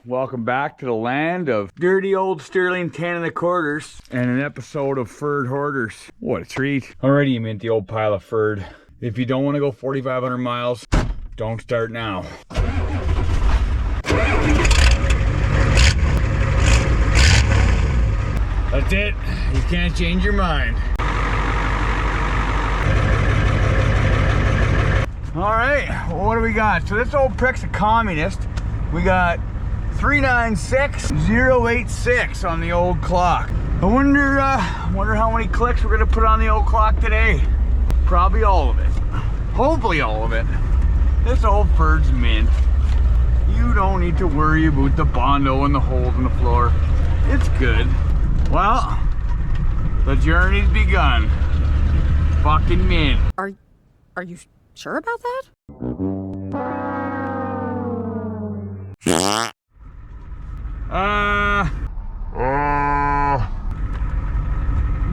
welcome back to the land of dirty old Sterling 10 1/4 and an episode of Ferd Hoarders. What a treat. Already you mint the old pile of Ferd. If you don't want to go 4,500 miles, don't start now. That's it. You can't change your mind. Alright, well, what do we got? So this old prick's a communist. We got 396086 on the old clock. I wonder how many clicks we're gonna put on the old clock today. Probably all of it. Hopefully all of it. This old Ferd's mint. You don't need to worry about the bondo and the holes in the floor. It's good. Well, the journey's begun. Fucking mint. Are you sure about that?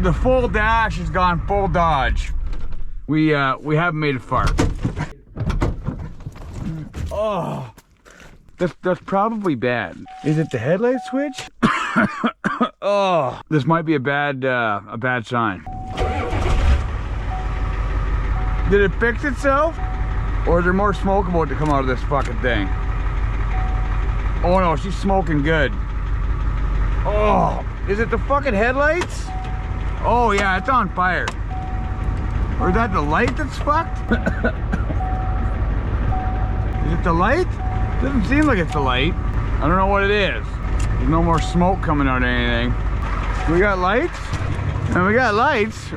The full dash has gone full dodge. We haven't made a fart. Oh, that's probably bad. Is it the headlight switch? Oh, this might be a bad sign. Did it fix itself? Or is there more smoke about to come out of this fucking thing? Oh no, she's smoking good. Oh, is it the fucking headlights? Oh yeah, it's on fire. Or is that the light that's fucked? Is it the light? Doesn't seem like it's the light. I don't know what it is. There's no more smoke coming out of anything. We got lights? And we got lights.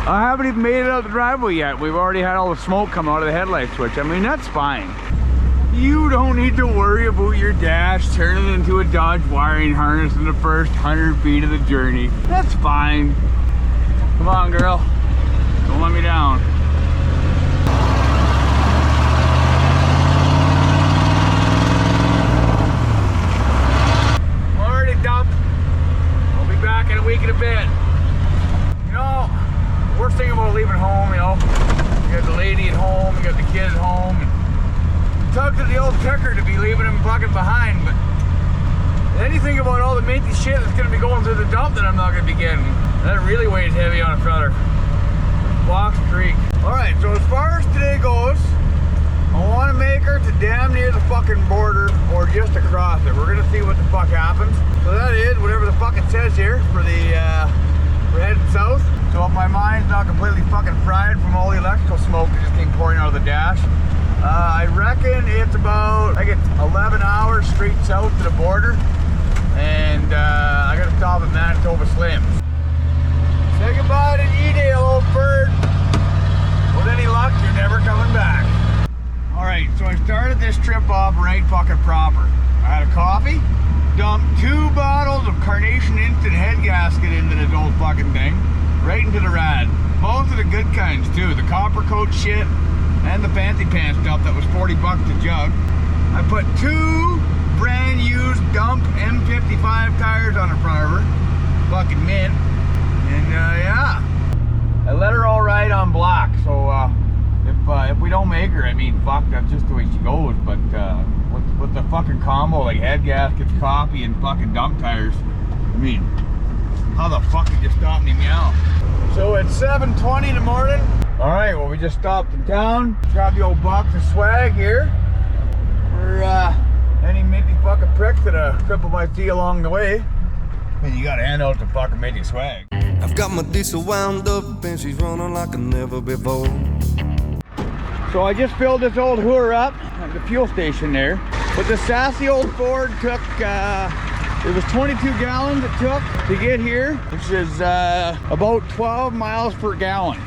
I haven't even made it out the driveway yet. We've already had all the smoke come out of the headlight switch. I mean, that's fine. You don't need to worry about your dash turning into a Dodge wiring harness in the first 100 feet of the journey. That's fine. Come on, girl. Don't let me down. Already dumped. We'll be back in a week and a bit. You know, worst thing about leaving home, you know, you got the lady at home, you got the kid at home, and it tugs at the old ticker to be leaving him fucking behind, but then you think about all the minty shit that's gonna be going through the dump that I'm not gonna be getting. That really weighs heavy on a feller. Fox Creek. Alright, so as far as today goes, I want to make her to damn near the fucking border or just across it. We're gonna see what the fuck happens. So that is whatever the fuck it says here for the we're heading south. So if my mind's not completely fucking fried from all the electrical smoke that just came pouring out of the dash, I reckon it's about, I get 11 hours straight south to the border, and I gotta stop at Manitoba Slims. Say goodbye to E-Dale, old Ferd. With any luck, you're never coming back. Alright, so I started this trip off right fucking proper. I had a coffee, dumped 2 bottles of Carnation Instant head gasket into this old fucking thing, right into the rad. Both of the good kinds too, the copper coat shit and the fancy pants stuff that was 40 bucks a jug. I put 2 brand used dump M55 tires on the front of her, fucking mint, and yeah, I let her all ride on black. So if we don't make her, I mean, fuck, that's just the way she goes. But with the fucking combo, like head gaskets, coffee, and fucking dump tires, I mean, how the fuck did you stop me meow? So it's 7:20 in the morning. All right, well, we just stopped in town, grabbed the old box of swag here for any minty fucking pricks that a cripple might see along the way. I mean, you gotta hand out the fucking minty swag. I've got my diesel wound up and she's running like never before. So I just filled this old hooer up at the fuel station there. But the sassy old Ford took, it was 22 gallons it took to get here, which is about 12 miles per gallon.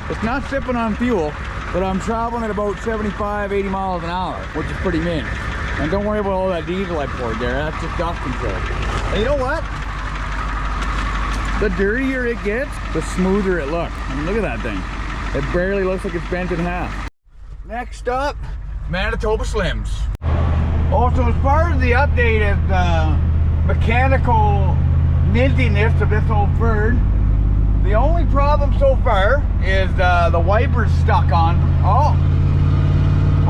It's not sipping on fuel, but I'm traveling at about 75, 80 miles an hour, which is pretty mint. And don't worry about all that diesel I poured there, that's just dust control. And you know what? The dirtier it gets, the smoother it looks. I mean, look at that thing. It barely looks like it's bent in half. Next up, Manitoba Slims. Also, as far as the update of the mechanical mintiness of this old Ferd, the only problem so far is the wipers stuck on. Oh,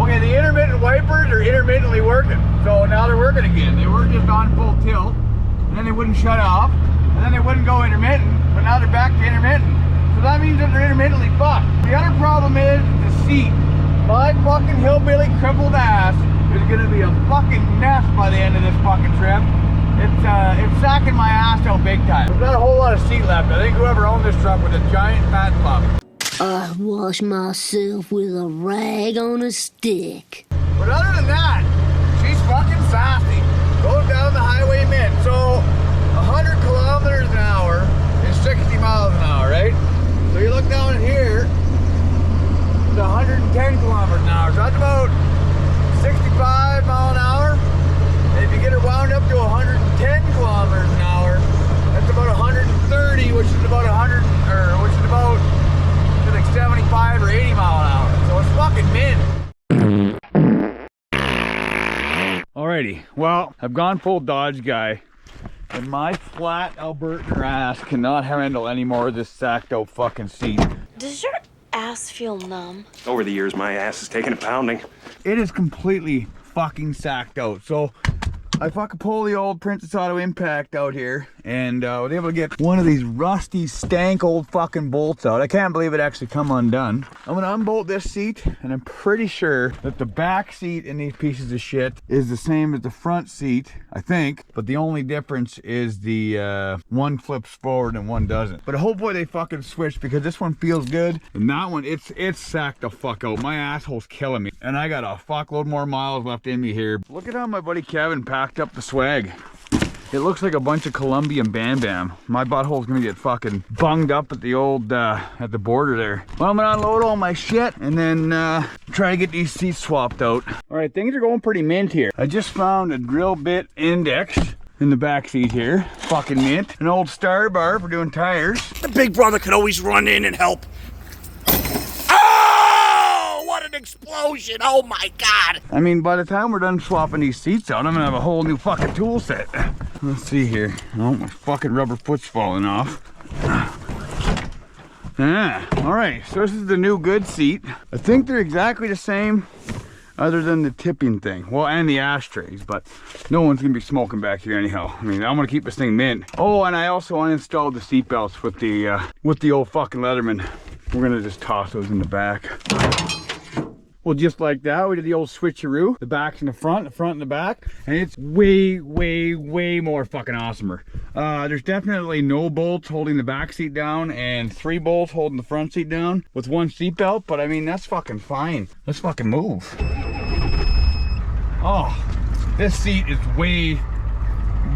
okay, the intermittent wipers are intermittently working. So now they're working again. They were just on full tilt, and then they wouldn't shut off, and then they wouldn't go intermittent, but now they're back to intermittent. So that means that they're intermittently fucked. The other problem is the seat. My fucking hillbilly crippled ass is gonna be a fucking mess by the end of this fucking trip. It's sacking my ass out big time. There's not a whole lot of seat left. I think whoever owned this truck was a giant fat fuck. I wash myself with a rag on a stick. But other than that, she's fucking sassy. Goes down the highway mid. So 100 kilometers an hour is 60 miles an hour, right? So you look down in here, it's 110 kilometers an hour. So that's about 65 mile an hour. And if you get her wound up to 110 kilometers an hour, that's about 130, which is about 100, or which is about like 75 or 80 mile an hour. So it's fucking mid. Alrighty, well, I've gone full Dodge guy, and my flat Albertan ass cannot handle any more of this sacked out fucking seat. Does your ass feel numb? Over the years, my ass has taken a pounding. It is completely fucking sacked out. So I fucking pull the old Princess Auto Impact out here, and was able to get one of these rusty, stank old fucking bolts out. I can't believe it actually come undone. I'm gonna unbolt this seat, and I'm pretty sure that the back seat in these pieces of shit is the same as the front seat, I think, but the only difference is the one flips forward and one doesn't. But hopefully they fucking switch, because this one feels good, and that one, it's sacked the fuck out. My asshole's killing me, and I got a fuckload more miles left in me here. Look at how my buddy Kevin packed up the swag. It looks like a bunch of Colombian Bam Bam. My butthole's gonna get fucking bunged up at the old, at the border there. Well, I'm gonna unload all my shit and then try to get these seats swapped out. All right, things are going pretty mint here. I just found a drill bit index in the back seat here. Fucking mint. An old star bar for doing tires. The big brother can always run in and help. What an explosion! Oh my god! I mean, by the time we're done swapping these seats out, I'm gonna have a whole new fucking tool set. Let's see here. Oh, my fucking rubber foot's falling off. Yeah, all right, so this is the new good seat. I think they're exactly the same, other than the tipping thing. Well, and the ashtrays, but no one's gonna be smoking back here anyhow. I mean, I'm gonna keep this thing mint. Oh, and I also uninstalled the seat belts with the old fucking Leatherman. We're gonna just toss those in the back. Well, just like that, we did the old switcheroo. The back's in the front and the back. And it's way, way, way more fucking awesomer. There's definitely no bolts holding the back seat down and 3 bolts holding the front seat down with 1 seat belt. But I mean, that's fucking fine. Let's fucking move. Oh, this seat is way,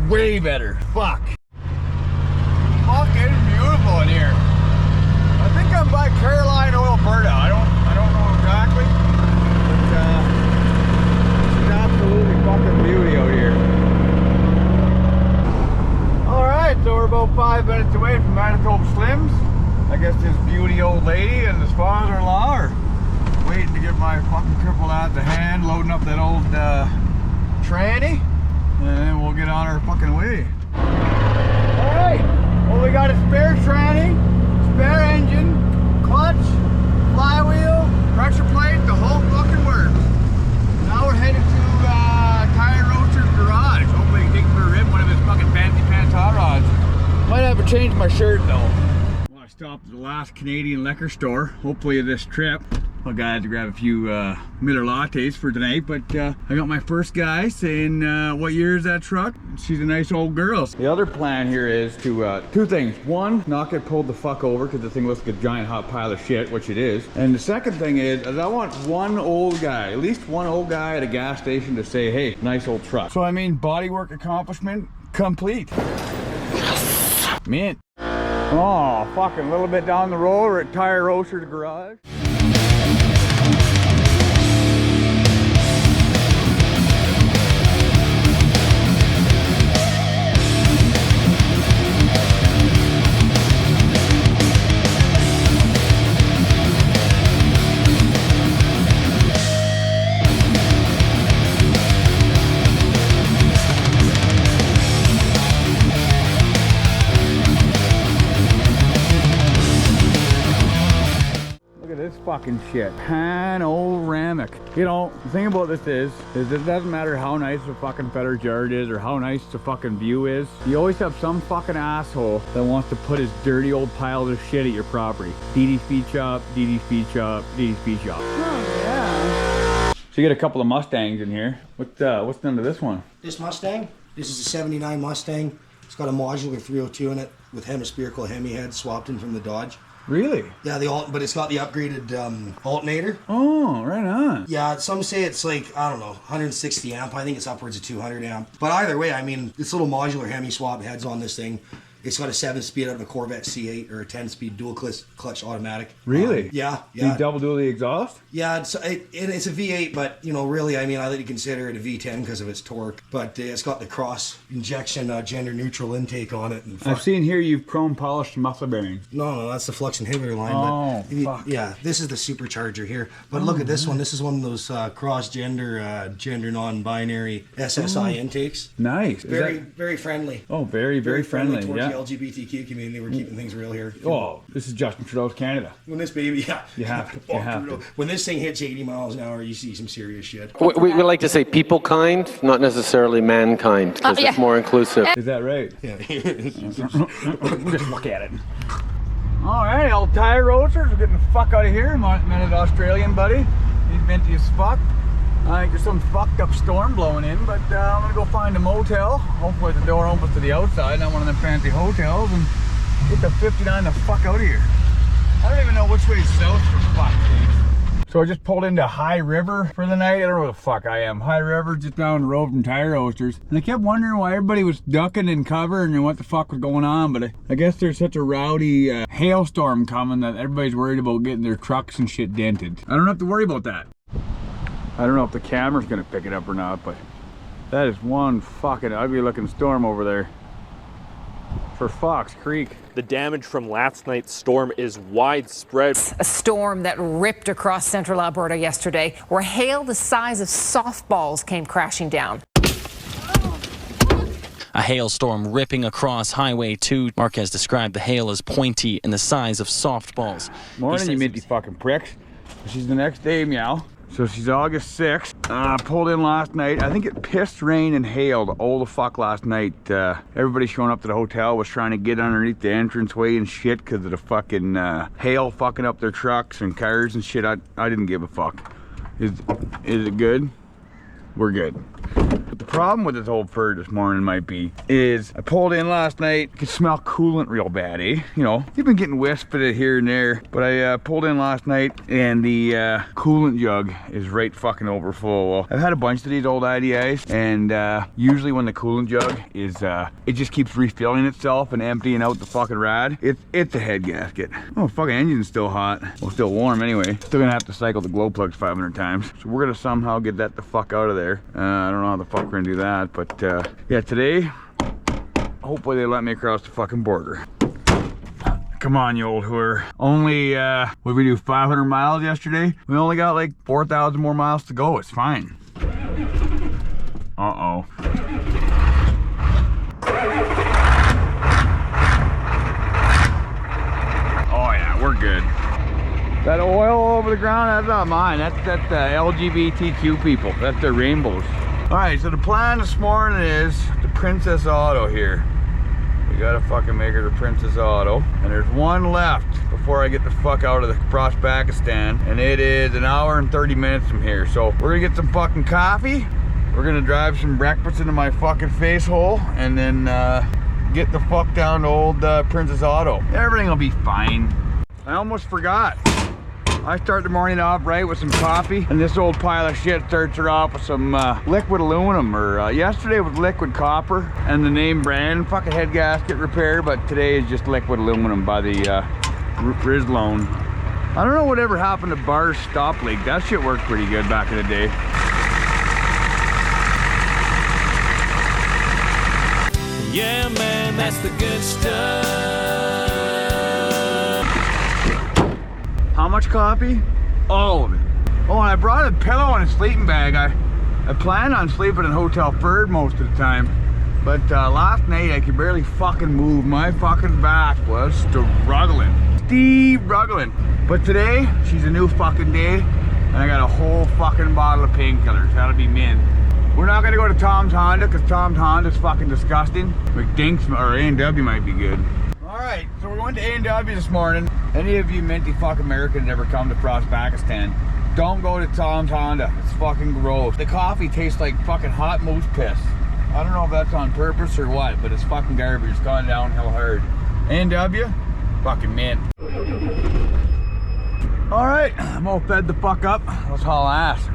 way better. Fuck. Fuck, it is beautiful in here. I think I'm by Caroline or Alberta. I don't know exactly. It's absolutely fucking beauty out here. Alright, so we're about 5 minutes away from Manitoba Slims. I guess this beauty old lady and his father-in-law are waiting to give my fucking crippled ass a hand, loading up that old tranny, and then we'll get on our fucking way. Alright, well, we got a spare tranny, spare engine, clutch, flywheel, pressure plate, the whole fucking works. Now we're headed to Tire Roaster's garage. Hopefully he can take for a rip one of his fucking fancy pants hot rods. Might have to change my shirt though. Well, I stopped at the last Canadian liquor store, hopefully of this trip. I had to grab a few Miller lattes for tonight, but I got my first guy saying, what year is that truck? She's a nice old girl. The other plan here is to, 2 things. 1, not get pulled the fuck over because the thing looks like a giant hot pile of shit, which it is. And the second thing is I want one old guy, at least one old guy at a gas station to say, hey, nice old truck. So I mean, bodywork accomplishment complete. Mint. Oh, fucking a little bit down the road, we're at Tire Roaster's garage. fucking shit. Panoramic. You know, the thing about this is it doesn't matter how nice the fucking Fedder's yard is or how nice the fucking view is. You always have some fucking asshole that wants to put his dirty old piles of shit at your property. DD's feed shop, DD's feed shop, DD's feed shop. Oh yeah. So you got a couple of Mustangs in here. What's under this one? This Mustang, this is a 79 Mustang. It's got a modular 302 in it with hemispherical Hemi head swapped in from the Dodge. Really? Yeah, but it's got the upgraded alternator. Oh, right on. Yeah, some say it's like, I don't know, 160 amp. I think it's upwards of 200 amp. But either way, I mean, this little modular Hemi swap heads on this thing. It's got a 7-speed out of a Corvette C8 or a 10-speed dual clutch automatic. Really? Yeah. Do you double dual the exhaust? Yeah, it's a V8, but you know, really, I mean, I like to consider it a V10 because of its torque. But it's got the cross injection gender neutral intake on it. And I've seen here you've chrome polished muffler bearing. No, that's the flux inhibitor line. Oh, but fuck. Yeah, this is the supercharger here. But look at this one. This is one of those cross-gender, gender non-binary SSI intakes. Nice. Very friendly. Oh, very friendly. Towards Yeah. the LGBTQ community. We're keeping things real here. Oh, this is Justin Trudeau's Canada. When this baby, yeah. You have to. You have to. When this thing hits 80 miles an hour, you see some serious shit. We like to say people kind, not necessarily mankind, because it's more inclusive. Is that right? Yeah. Just look at it. Alright, old tire roasters, we're getting the fuck out of here. Met an Australian buddy. He's minty as fuck. I think there's some fucked up storm blowing in, but I'm gonna go find a motel. Hopefully the door opens to the outside, not one of them fancy hotels, and get the 59 the fuck out of here. I don't even know which way is south for fuck's sake. So I just pulled into High River for the night. I don't know where the fuck I am. High River, just down the road from Tire Roasters. And I kept wondering why everybody was ducking and covering and what the fuck was going on. But I guess there's such a rowdy hailstorm coming that everybody's worried about getting their trucks and shit dented. I don't have to worry about that. I don't know if the camera's gonna pick it up or not, but that is one fucking ugly looking storm over there for Fox Creek. The damage from last night's storm is widespread. A storm that ripped across central Alberta yesterday, where hail the size of softballs came crashing down. A hailstorm ripping across Highway 2. Mark has described the hail as pointy and the size of softballs. Morning, you minty fucking pricks. She's the next day, meow. So she's August 6th. Pulled in last night. I think it pissed, rained, and hailed all the fuck last night. Everybody showing up to the hotel was trying to get underneath the entranceway and shit because of the fucking hail fucking up their trucks and cars and shit. I didn't give a fuck. Is it good? We're good. But the problem with this old Ferd this morning might be is I pulled in last night, I could smell coolant real bad, eh? You know, you've been getting whiffs of it here and there, but I pulled in last night and the coolant jug is right fucking over full. Well, I've had a bunch of these old IDIs, and usually when the coolant jug is, it just keeps refilling itself and emptying out the fucking rad. It's a head gasket. Oh, fucking engine's still hot. Well, still warm anyway. Still gonna have to cycle the glow plugs 500 times. So we're gonna somehow get that the fuck out of there. I don't know how the fuck we're gonna do that, but yeah, today hopefully they let me across the fucking border. Come on, you old whore. Only what did we do, 500 miles yesterday? We only got like 4,000 more miles to go. It's fine. Uh-oh. Oh yeah, we're good. That oil over the ground, that's not mine. That's the LGBTQ people. That's their rainbows. All right, so the plan this morning is the Princess Auto here. We gotta fucking make her the Princess Auto. And there's one left before I get the fuck out of the Pakistan. And it is an hour and 30 minutes from here. So we're gonna get some fucking coffee. We're gonna drive some breakfast into my fucking face hole. And then get the fuck down to old Princess Auto. Everything will be fine. I almost forgot. I start the morning off right with some coffee, and this old pile of shit starts her off with some liquid aluminum, or yesterday was liquid copper, and the name brand, fucking head gasket repair, but today is just liquid aluminum by the Rizlone. I don't know whatever happened to Bar's stop leak. That shit worked pretty good back in the day. Yeah, man, that's the good stuff. How much coffee? All of it. Oh, and I brought a pillow and a sleeping bag. I planned on sleeping in Hotel Ferd most of the time, but last night I could barely fucking move. My fucking back was struggling. struggling. But today, she's a new fucking day, and I got a whole fucking bottle of painkillers. That'll be mint. We're not gonna go to Tom's Honda, because Tom's Honda's fucking disgusting. McDink's or A&W might be good. Alright, so we're going to A&W this morning. Any of you minty fuck Americans ever come to Frost, Pakistan, don't go to Tom's Honda. It's fucking gross. The coffee tastes like fucking hot moose piss. I don't know if that's on purpose or what, but it's fucking garbage. It's gone downhill hard. A&W, fucking mint. Alright, I'm all fed the fuck up. Let's haul ass.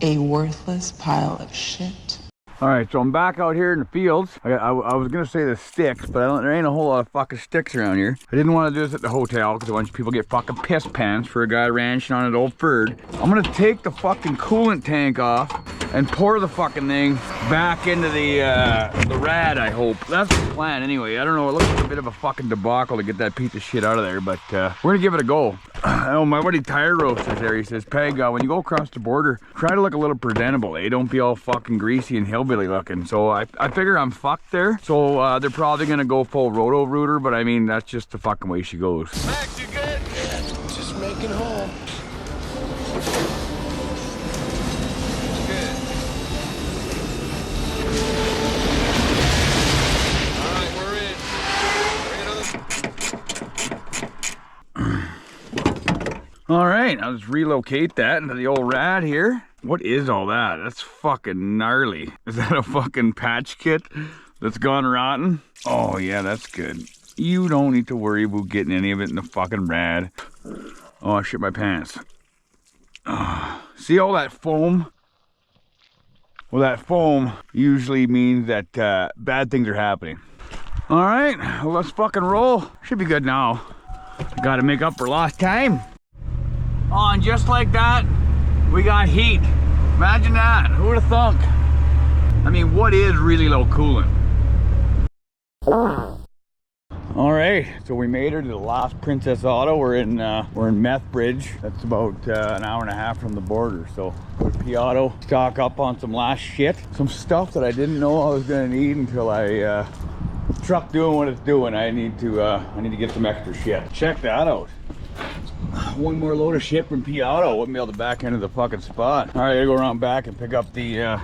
A worthless pile of shit. Alright, so I'm back out here in the fields. I was gonna say the sticks, but there ain't a whole lot of fucking sticks around here. I didn't want to do this at the hotel because a bunch of people get fucking piss pants for a guy ranching on an old Ferd. I'm gonna take the fucking coolant tank off and pour the fucking thing back into the rad, I hope. That's the plan anyway. I don't know, it looks like a bit of a fucking debacle to get that piece of shit out of there, but we're gonna give it a go. Oh, my buddy Tire Roaster's there. He says, Peg, when you go across the border, try to look a little presentable, eh? Don't be all fucking greasy and hillbilly looking. So I figure I'm fucked there. So they're probably gonna go full roto rooter, but I mean, that's just the fucking way she goes. Max, you good? Yeah, just making home. All right, I'll just relocate that into the old rad here. What is all that? That's fucking gnarly. Is that a fucking patch kit that's gone rotten? Oh yeah, that's good. You don't need to worry about getting any of it in the fucking rad. Oh, I shit my pants. See all that foam? Well, that foam usually means that bad things are happening. All right, well, let's fucking roll. Should be good now. Gotta make up for lost time. Oh, and just like that, we got heat. Imagine that. Who would have thunk? I mean, what is really low coolant? All right, so we made her to the Lost Princess Auto. We're in Methbridge. That's about an hour and a half from the border. So go to P Auto, stock up on some last shit, some stuff that I didn't know I was gonna need until I truck doing what it's doing. I need to get some extra shit. Check that out. One more load of shit from P Auto. Wouldn't be able to back into the fucking spot. All right, I gotta go around back and pick up the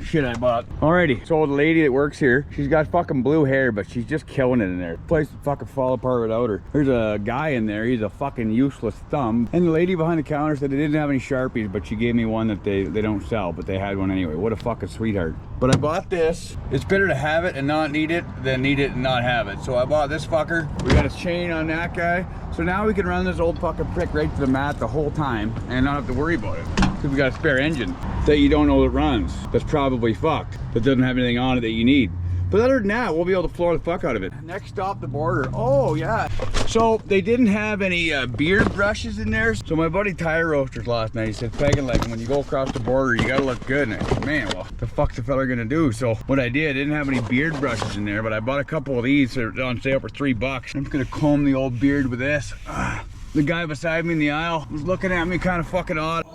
shit I bought. Alrighty, so the lady that works here, she's got fucking blue hair, but she's just killing it in there. The place would fucking fall apart without her. There's a guy in there, he's a fucking useless thumb. And the lady behind the counter said they didn't have any Sharpies, but she gave me one that they don't sell, but they had one anyway. What a fucking sweetheart. But I bought this. It's better to have it and not need it than need it and not have it. So I bought this fucker. We got a chain on that guy. So now we can run this old fucking prick right to the mat the whole time and not have to worry about it. Because we got a spare engine that you don't know that runs. That's probably fucked. That doesn't have anything on it that you need. But other than that, we'll be able to floor the fuck out of it. Next stop, the border. Oh yeah. So they didn't have any beard brushes in there. So my buddy Tire Roasters last night, he said, Pegging, like when you go across the border, you gotta look good. And I said, man, well, the fuck's the fella gonna do? So what I didn't have any beard brushes in there, but I bought a couple of these. They're on sale for $3. I'm just gonna comb the old beard with this. The guy beside me in the aisle was looking at me kind of fucking odd.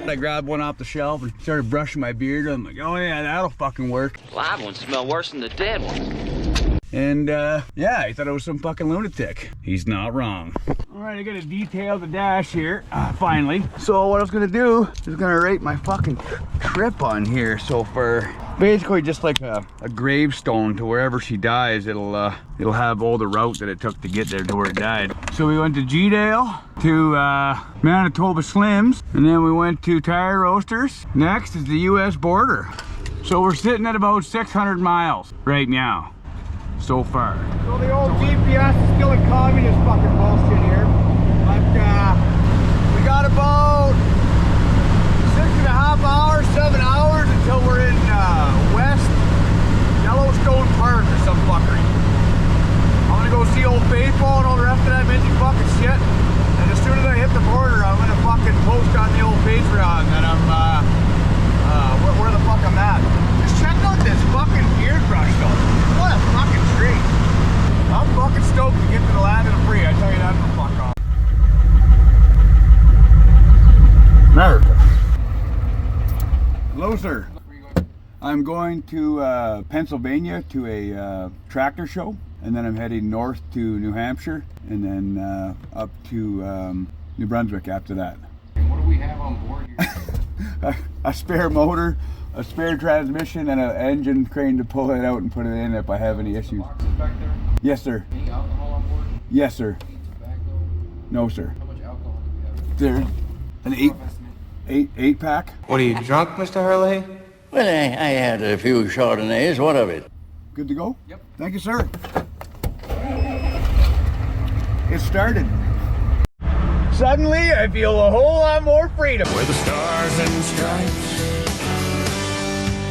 I grabbed one off the shelf and started brushing my beard. I'm like, oh yeah, that'll fucking work. Live ones smell worse than the dead ones. And yeah, he thought I was some fucking lunatic. He's not wrong. All right, I gotta detail the dash here, finally. So what I was gonna do is gonna rate my fucking trip on here. So for basically just like a gravestone to wherever she dies, it'll have all the route that it took to get there to where it died. So we went to G-Dale, to Manitoba Slims, and then we went to Tire Roasters. Next is the US border. So we're sitting at about 600 miles right now. So far. So the old GPS is still in communist fucking bullshit here. But we got about 6.5 hours, 7 hours until we're in West Yellowstone Park or some fuckery. I'm gonna go see Old Faithful and all the rest of that minty fucking shit. And as soon as I hit the border, I'm gonna fucking post on the old Patreon that I'm where the fuck I'm at. Just check out this fucking beard brush though. What a fucking treat. I'm fucking stoked to get to the land of the free, I tell you that for fuck off. America. Hello, sir. I'm going to Pennsylvania to a tractor show, and then I'm heading north to New Hampshire, and then up to New Brunswick after that. And what do we have on board here? a spare motor, a spare transmission, and an engine crane to pull it out and put it in if I have any issues. Boxes back there? Yes, sir. Any alcohol on board? Yes, sir. Any tobacco? No, sir. How much alcohol do we have? There, an eight pack. What are you, drunk, Mr. Hurley? Well, I had a few Chardonnays. What of it? Good to go? Yep. Thank you, sir. It started. Suddenly, I feel a whole lot more freedom. Where the stars and stripes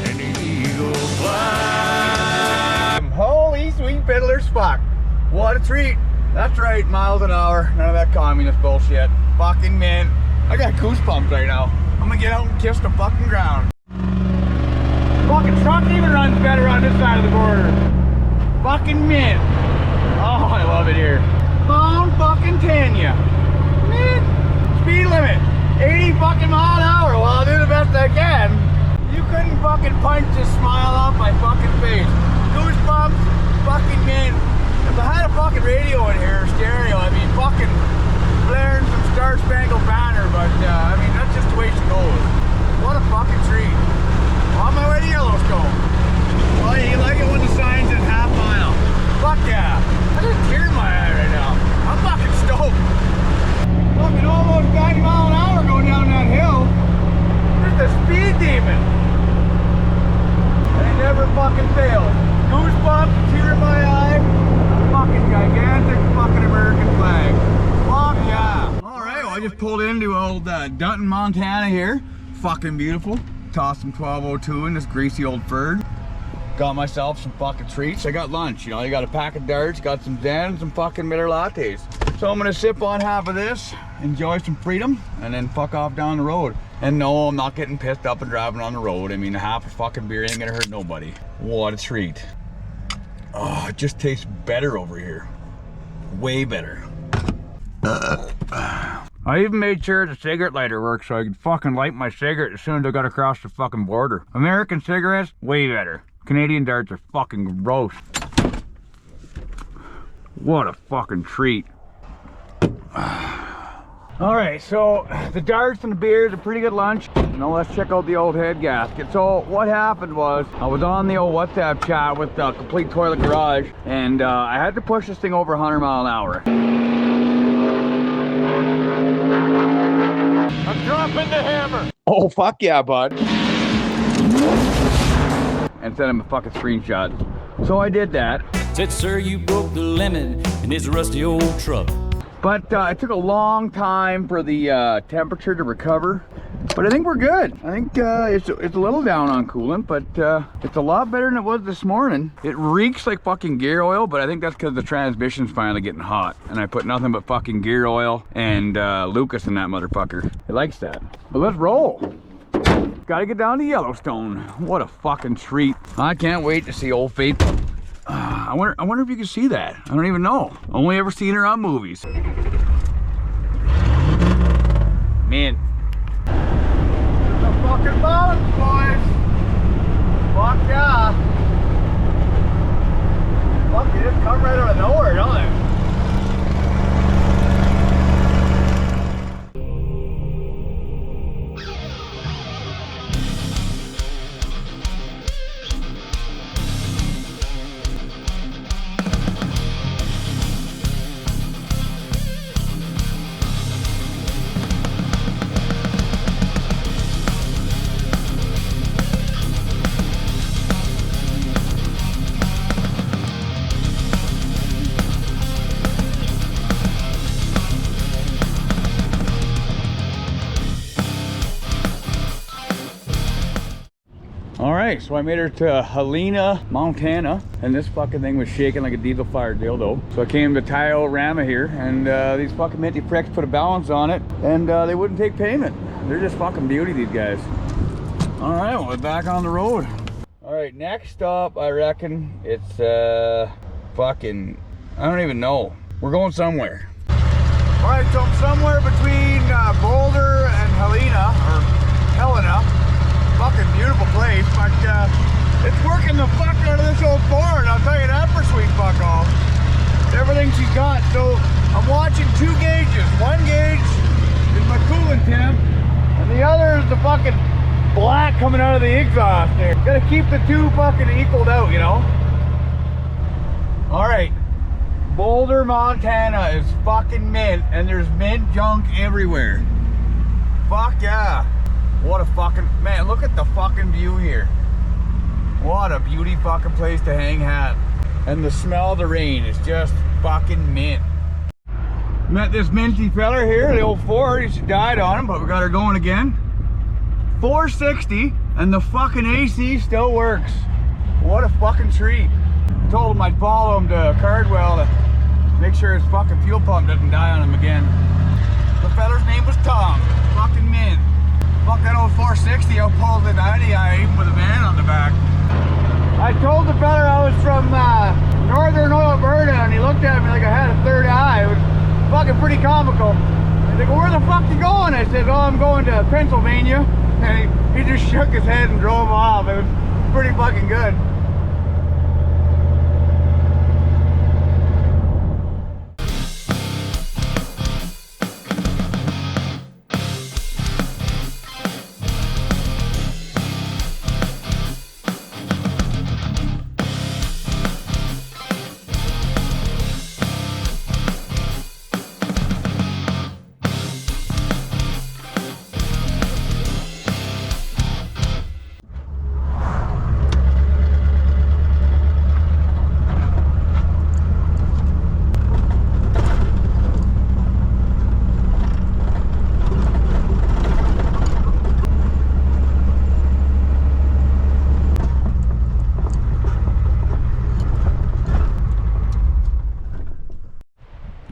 and the eagle fly. Holy sweet fiddler's fuck. What a treat. That's right, miles an hour. None of that communist bullshit. Fucking mint. I got goosebumps right now. I'm gonna get out and kiss the fucking ground. Fucking truck even runs better on this side of the border. Fucking mint. Oh, I love it here. Phone fucking Tanya. Mint. Speed limit. 80 fucking mile an hour. Well, I'll do the best I can. You couldn't fucking punch this smile off my fucking face. Goosebumps. Fucking mint. If I had a fucking radio in here, stereo, I'd be fucking blaring some Star Spangled Banner, but I mean, that's just the way she goes. What a fucking treat. On my way to Yellowstone. Well, you like it when the sign's at half mile. Fuck yeah. I got a tear in my eye right now. I'm fucking stoked. Fucking almost 90 mile an hour going down that hill. Just a speed demon. And it never fucking fails. Goosebumps, tear in my eye. Fucking gigantic fucking American flag. Fuck yeah. Alright, well I just pulled into old Dutton, Montana here. Fucking beautiful. Tossed some 1202 in this greasy old Ferd. Got myself some fucking treats. I got lunch, you know, you got a pack of darts, got some Zen, and some fucking Miller lattes. So I'm gonna sip on half of this, enjoy some freedom, and then fuck off down the road. And no, I'm not getting pissed up and driving on the road. I mean, half a fucking beer ain't gonna hurt nobody. What a treat. Oh, it just tastes better over here. Way better. I even made sure the cigarette lighter works so I could fucking light my cigarette as soon as I got across the fucking border. American cigarettes, way better. Canadian darts are fucking gross. What a fucking treat. Alright, so the darts and the beers are pretty good lunch. Now let's check out the old head gasket. So what happened was, I was on the old WhatsApp chat with the Complete Toilet Garage, and I had to push this thing over 100 mile an hour. I'm dropping the hammer. Oh, fuck yeah, bud. And send him a fucking screenshot. So I did that. Said, sir, you broke the limit in this rusty old truck. But it took a long time for the temperature to recover. But I think we're good. I think it's a little down on coolant, but it's a lot better than it was this morning. It reeks like fucking gear oil, but I think that's because the transmission's finally getting hot. And I put nothing but fucking gear oil and Lucas in that motherfucker. It likes that. But let's roll. Gotta get down to Yellowstone. What a fucking treat. I can't wait to see Old Faithful. I wonder if you can see that. I don't even know. Only ever seen her on movies. Man. The fucking mountains, boys. Fuck yeah. Fuck, they just come right out of nowhere, don't they? Alright, so I made her to Helena, Montana, and this fucking thing was shaking like a diesel fired dildo. So I came to Tile-Rama here, and these fucking minty pricks put a balance on it, and they wouldn't take payment. They're just fucking beauty, these guys. Alright, well, we're back on the road. Alright, next up, I reckon it's fucking, I don't even know. We're going somewhere. Alright, so I'm somewhere between Boulder and Helena. Fucking beautiful place, but It's working the fuck out of this old Ford, I'll tell you that for sweet fuck all. Everything she's got. So I'm watching 2 gauges. 1 gauge is my coolant temp, and the other is the fucking black coming out of the exhaust there. Gotta keep the 2 fucking equaled out, you know? Alright. Boulder, Montana is fucking mint, and there's mint junk everywhere. Fuck yeah. What a fucking, man, look at the fucking view here. What a beauty fucking place to hang hat. And the smell of the rain is just fucking mint. Met this minty feller here, the old Ford. She died on him, but we got her going again. 460, and the fucking AC still works. What a fucking treat. I told him I'd follow him to Cardwell to make sure his fucking fuel pump doesn't die on him again. The feller's name was Tom. Fucking mint. Fuck that old 460, I'll pull the 90i even with a van on the back. I told the fella I was from northern Alberta, and he looked at me like I had a third eye. It was fucking pretty comical. He's like, well, where the fuck you going? I said, oh, I'm going to Pennsylvania. And he just shook his head and drove off. It was pretty fucking good.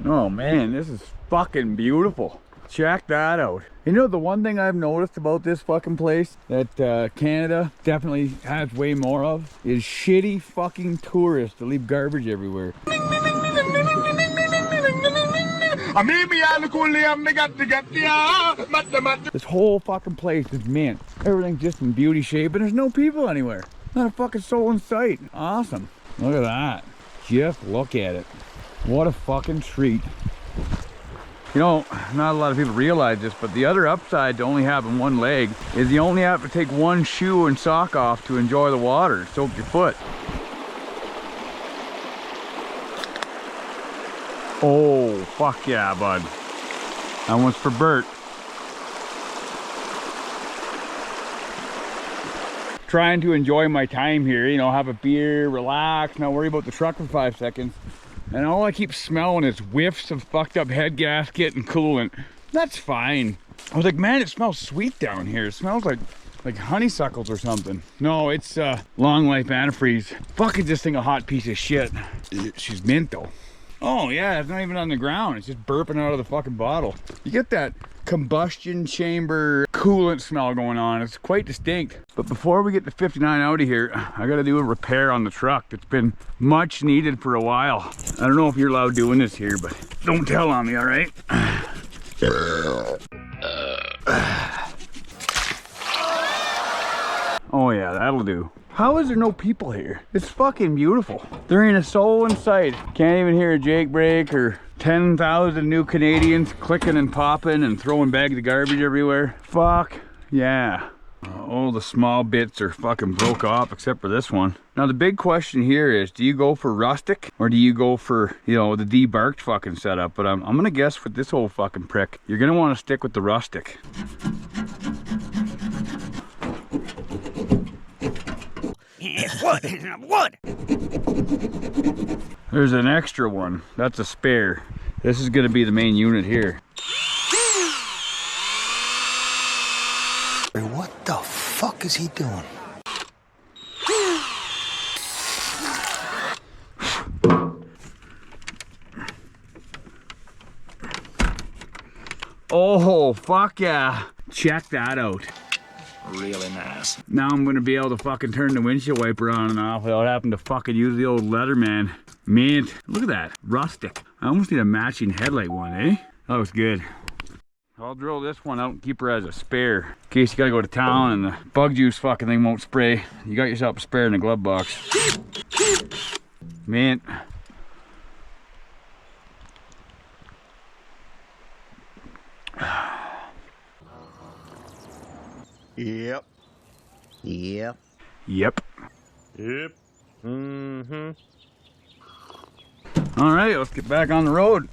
Oh man, this is fucking beautiful. Check that out. You know, the one thing I've noticed about this fucking place that Canada definitely has way more of is shitty fucking tourists that leave garbage everywhere. This whole fucking place is mint. Everything's just in beauty shape, and there's no people anywhere. Not a fucking soul in sight. Awesome. Look at that. Just look at it. What a fucking treat. You know, not a lot of people realize this, but the other upside to only having one leg is you only have to take one shoe and sock off to enjoy the water, soak your foot. Oh, fuck yeah, bud. That one's for Bert. Trying to enjoy my time here, you know, have a beer, relax, not worry about the truck for 5 seconds. And all I keep smelling is whiffs of fucked up head gasket and coolant. That's fine. I was like, man, it smells sweet down here. It smells like honeysuckles or something. No, it's long life antifreeze. Fucking this thing a hot piece of shit. She's mint though. Oh yeah, it's not even on the ground. It's just burping out of the fucking bottle. You get that combustion chamber coolant smell going on. It's quite distinct. But before we get the 59 out of here, I gotta do a repair on the truck. It's been much needed for a while. I don't know if you're allowed doing this here, but don't tell on me, all right? Oh yeah, that'll do. How is there no people here? It's fucking beautiful. There ain't a soul in sight. Can't even hear a Jake brake or 10,000 new Canadians clicking and popping and throwing bags of garbage everywhere. Fuck yeah. All the small bits are fucking broke off except for this one. Now the big question here is, do you go for rustic or do you go for, you know, the debarked fucking setup? But I'm gonna guess with this old fucking prick, you're gonna want to stick with the rustic. Wood! There's an extra one. That's a spare. This is gonna be the main unit here. What the fuck is he doing? Oh, fuck yeah. Check that out. Really nice. Now I'm gonna be able to fucking turn the windshield wiper on and off without having to fucking use the old Leatherman. Mint. Look at that. Rustic. I almost need a matching headlight one, eh? That looks good. I'll drill this one out and keep her as a spare. In case you gotta go to town and the bug juice fucking thing won't spray. You got yourself a spare in the glove box. Mint. Yep. Yep. Yep. Yep. Mm-hmm. All right, let's get back on the road.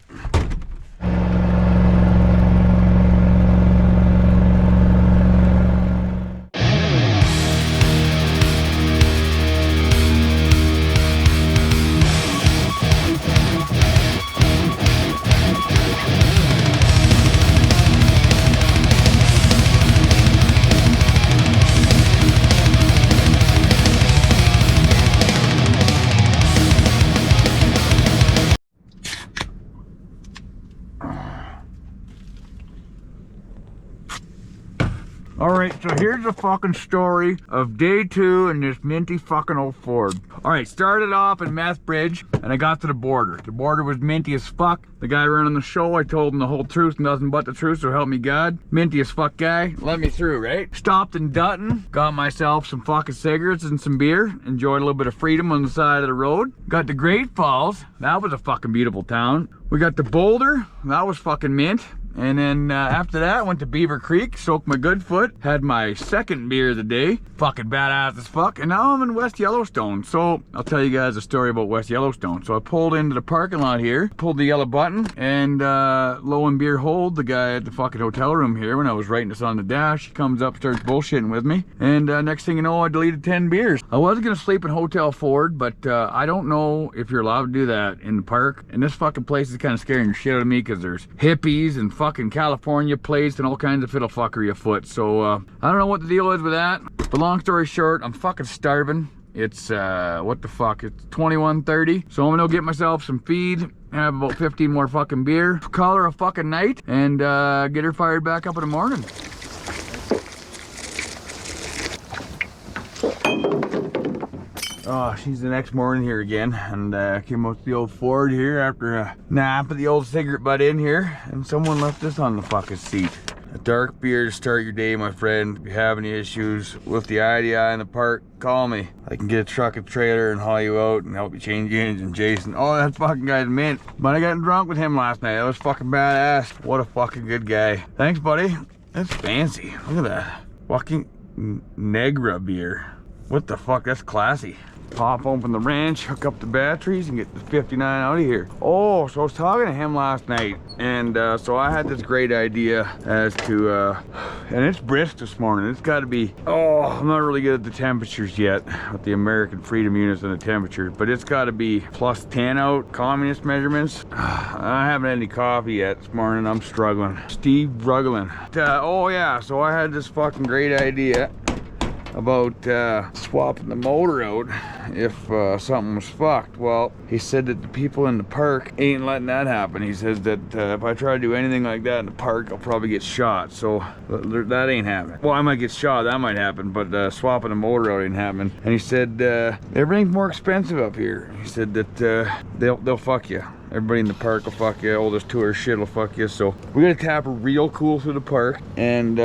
Alright, so here's the fucking story of day 2 in this minty fucking old Ford. Alright, started off in Meth Bridge, and I got to the border. The border was minty as fuck. The guy running the show, I told him the whole truth, nothing but the truth, so help me God. Minty as fuck guy, let me through, right? Stopped in Dutton, got myself some fucking cigarettes and some beer, enjoyed a little bit of freedom on the side of the road. Got to Great Falls, that was a fucking beautiful town. We got to Boulder, that was fucking mint. And then after that, I went to Beaver Creek, soaked my good foot, had my second beer of the day, fucking badass as fuck, and now I'm in West Yellowstone. So I'll tell you guys a story about West Yellowstone. So I pulled into the parking lot here, pulled the yellow button, and lo and behold, the guy at the fucking hotel room here, when I was writing this on the dash, he comes up, starts bullshitting with me, and next thing you know, I deleted 10 beers. I wasn't gonna sleep in Hotel Ford, but I don't know if you're allowed to do that in the park, and this fucking place is kind of scaring the shit out of me because there's hippies and fucking California plates and all kinds of fiddlefuckery afoot. So I don't know what the deal is with that, but long story short, I'm fucking starving. It's what the fuck, it's 21:30, so I'm gonna go get myself some feed, have about 15 more fucking beer, call her a fucking night, and get her fired back up in the morning. Oh, she's the next morning here again, and came out to the old Ford here after a nap at the old cigarette butt in here, and someone left this on the fucking seat. A dark beer to start your day, my friend. If you have any issues with the IDI in the park, call me. I can get a truck and trailer and haul you out and help you change your engine, Jason. Oh, that fucking guy's mint. But I got drunk with him last night. That was fucking badass. What a fucking good guy. Thanks, buddy. That's fancy. Look at that. Fucking Negra beer. What the fuck? That's classy. Pop open the wrench, hook up the batteries, and get the 59 out of here. Oh, so I was talking to him last night, and so I had this great idea as to, and it's brisk this morning. It's got to be, oh, I'm not really good at the temperatures yet, with the American Freedom Units and the temperatures, but it's got to be plus 10 out, communist measurements. I haven't had any coffee yet this morning. I'm struggling. Steve Ruggling. Oh yeah, so I had this fucking great idea about swapping the motor out if something was fucked. Well, he said that the people in the park ain't letting that happen. He says that if I try to do anything like that in the park, I'll probably get shot. So that ain't happening. Well, I might get shot, that might happen, but swapping the motor out ain't happening. And he said everything's more expensive up here. He said that they'll fuck you. Everybody in the park will fuck you. All this tourist shit will fuck you. So we gotta tap her real cool through the park and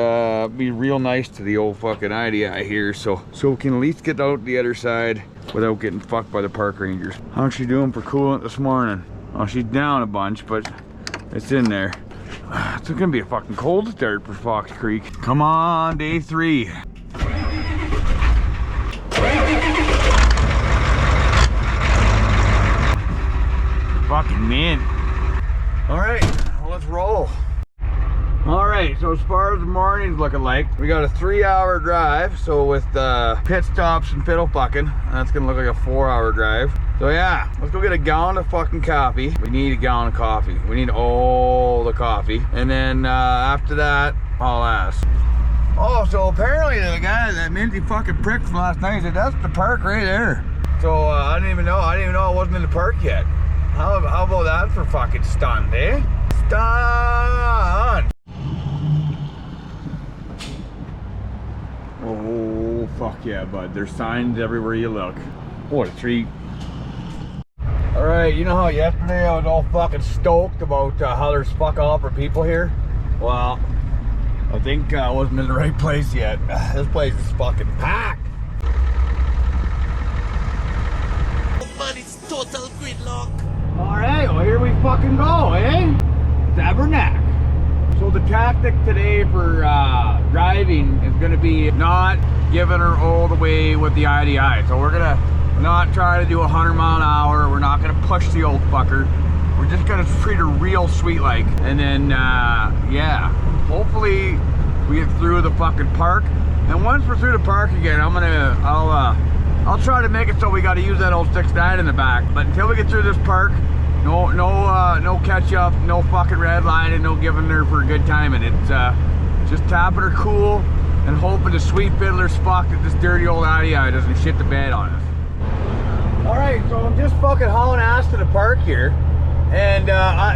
be real nice to the old fucking IDI here, so we can at least get out the other side without getting fucked by the park rangers. How's she doing for coolant this morning? Oh, she's down a bunch, but it's in there. It's gonna be a fucking cold start for Fox Creek. Come on, day 3. Fucking mint. All right, well, let's roll. All right, so as far as the morning's looking like, we got a 3-hour drive. So with pit stops and fiddle fucking, that's gonna look like a 4-hour drive. So yeah, let's go get a gallon of fucking coffee. We need a gallon of coffee. We need all the coffee. And then after that, I'll ask. Oh, so apparently the guy, that minty fucking prick from last night, said that's the park right there. So I didn't even know I wasn't in the park yet. How about that for fucking stunned, eh? Stunned! Oh, fuck yeah, bud. There's signs everywhere you look. What a treat. Alright, you know how yesterday I was all fucking stoked about how there's fuck all for people here? Well, I think I wasn't in the right place yet. This place is fucking packed. Man, it's total gridlock. Alright, well here we fucking go, eh? Tabernacle. So the tactic today for driving is going to be not giving her all the way with the IDI. So we're going to not try to do 100 mile an hour. We're not going to push the old fucker. We're just going to treat her real sweet like. And then, yeah, hopefully we get through the fucking park. And once we're through the park again, I'll try to make it so we got to use that old 6.9 in the back. But until we get through this park, no catch up, no fucking red line, and no giving her for a good time. And it's just tapping her cool and hoping the sweet fiddler's fucked that this dirty old IDI doesn't shit the bed on us. All right, so I'm just fucking hauling ass to the park here. And,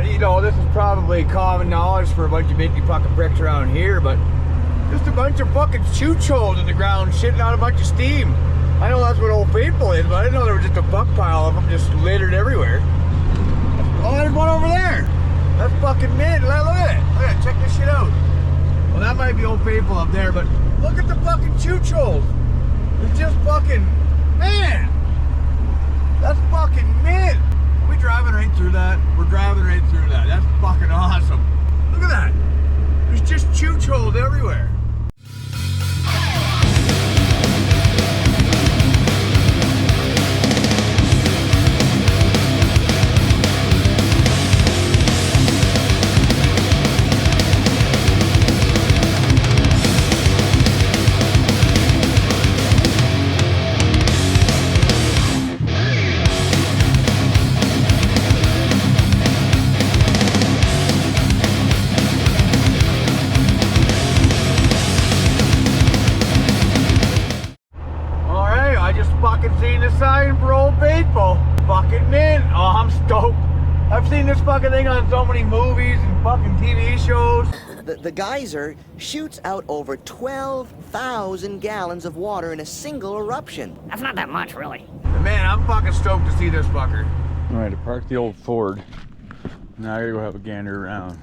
you know, this is probably common knowledge for a bunch of minty fucking bricks around here, but just a bunch of fucking chute holes in the ground shitting out a bunch of steam. I know that's what Old Faithful is, but I didn't know there was just a fuck pile of them just littered everywhere. Oh, there's one over there. That's fucking mint. Look at it. Look at it. Check this shit out. Well, that might be Old Faithful up there, but look at the fucking chute holes. It's just fucking, man. That's fucking mint. Are we driving right through that? We're driving right through that. That's fucking awesome. Look at that. There's just chute holes everywhere. Seen the sign for Old Faithful. Fucking mint. Oh, I'm stoked. I've seen this fucking thing on so many movies and fucking TV shows. The geyser shoots out over 12,000 gallons of water in a single eruption. That's not that much, really. Man, I'm fucking stoked to see this fucker. All right, I parked the old Ford. Now I gotta go have a gander around.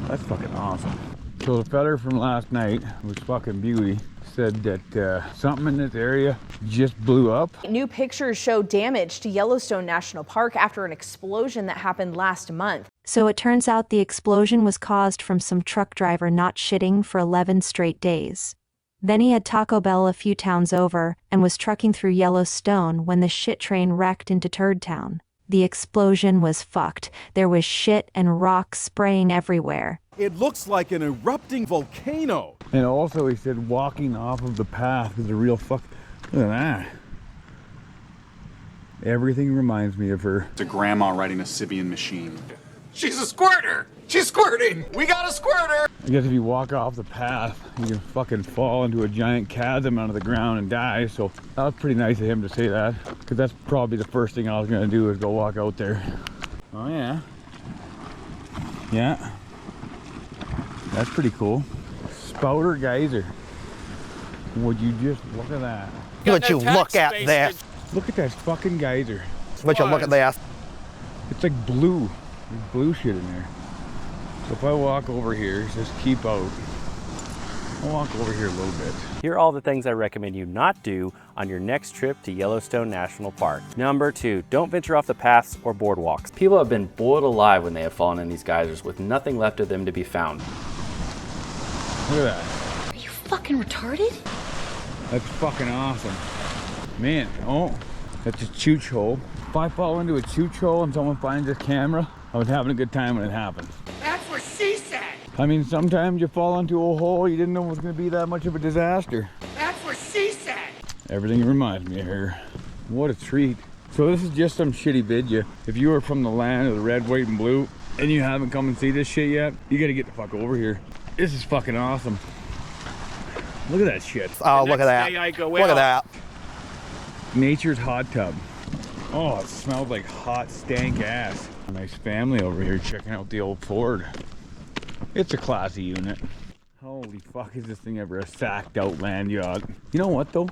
That's fucking awesome. So the feller from last night was fucking beauty. Said that something in this area just blew up. New pictures show damage to Yellowstone National Park after an explosion that happened last month. So it turns out the explosion was caused from some truck driver not shitting for 11 straight days. Then he had Taco Bell a few towns over and was trucking through Yellowstone when the shit train wrecked into Turd Town. The explosion was fucked. There was shit and rocks spraying everywhere. It looks like an erupting volcano. And also he said walking off of the path is a real fuck. Look at that. Everything reminds me of her. It's a grandma riding a Sibian machine. She's a squirter. She's squirting. We got a squirter. I guess if you walk off the path, you can fucking fall into a giant chasm out of the ground and die. So that was pretty nice of him to say that, because that's probably the first thing I was gonna do is go walk out there. Oh yeah. Yeah. That's pretty cool. Spouter geyser. Would you just look at that? Would you look at that? Look at that fucking geyser. Would you look at that? It's like blue. There's blue shit in there. So if I walk over here, just keep out. I'll walk over here a little bit. Here are all the things I recommend you not do on your next trip to Yellowstone National Park. Number 2, don't venture off the paths or boardwalks. People have been boiled alive when they have fallen in these geysers with nothing left of them to be found. Look at that. Are you fucking retarded? That's fucking awesome. Man, oh, that's a chooch hole. If I fall into a chooch hole and someone finds this camera, I was having a good time when it happened. That's what she said. I mean, sometimes you fall into a hole you didn't know it was going to be that much of a disaster. That's what she said. Everything reminds me of her. What a treat. So this is just some shitty video. If you are from the land of the red, white, and blue, and you haven't come and see this shit yet, you got to get the fuck over here. This is fucking awesome. Look at that shit. Oh, look at that. Look at that. Nature's hot tub. Oh, it smells like hot stank ass. Nice family over here checking out the old Ford. It's a classy unit. Holy fuck, is this thing ever a sacked out land yacht? You know what though?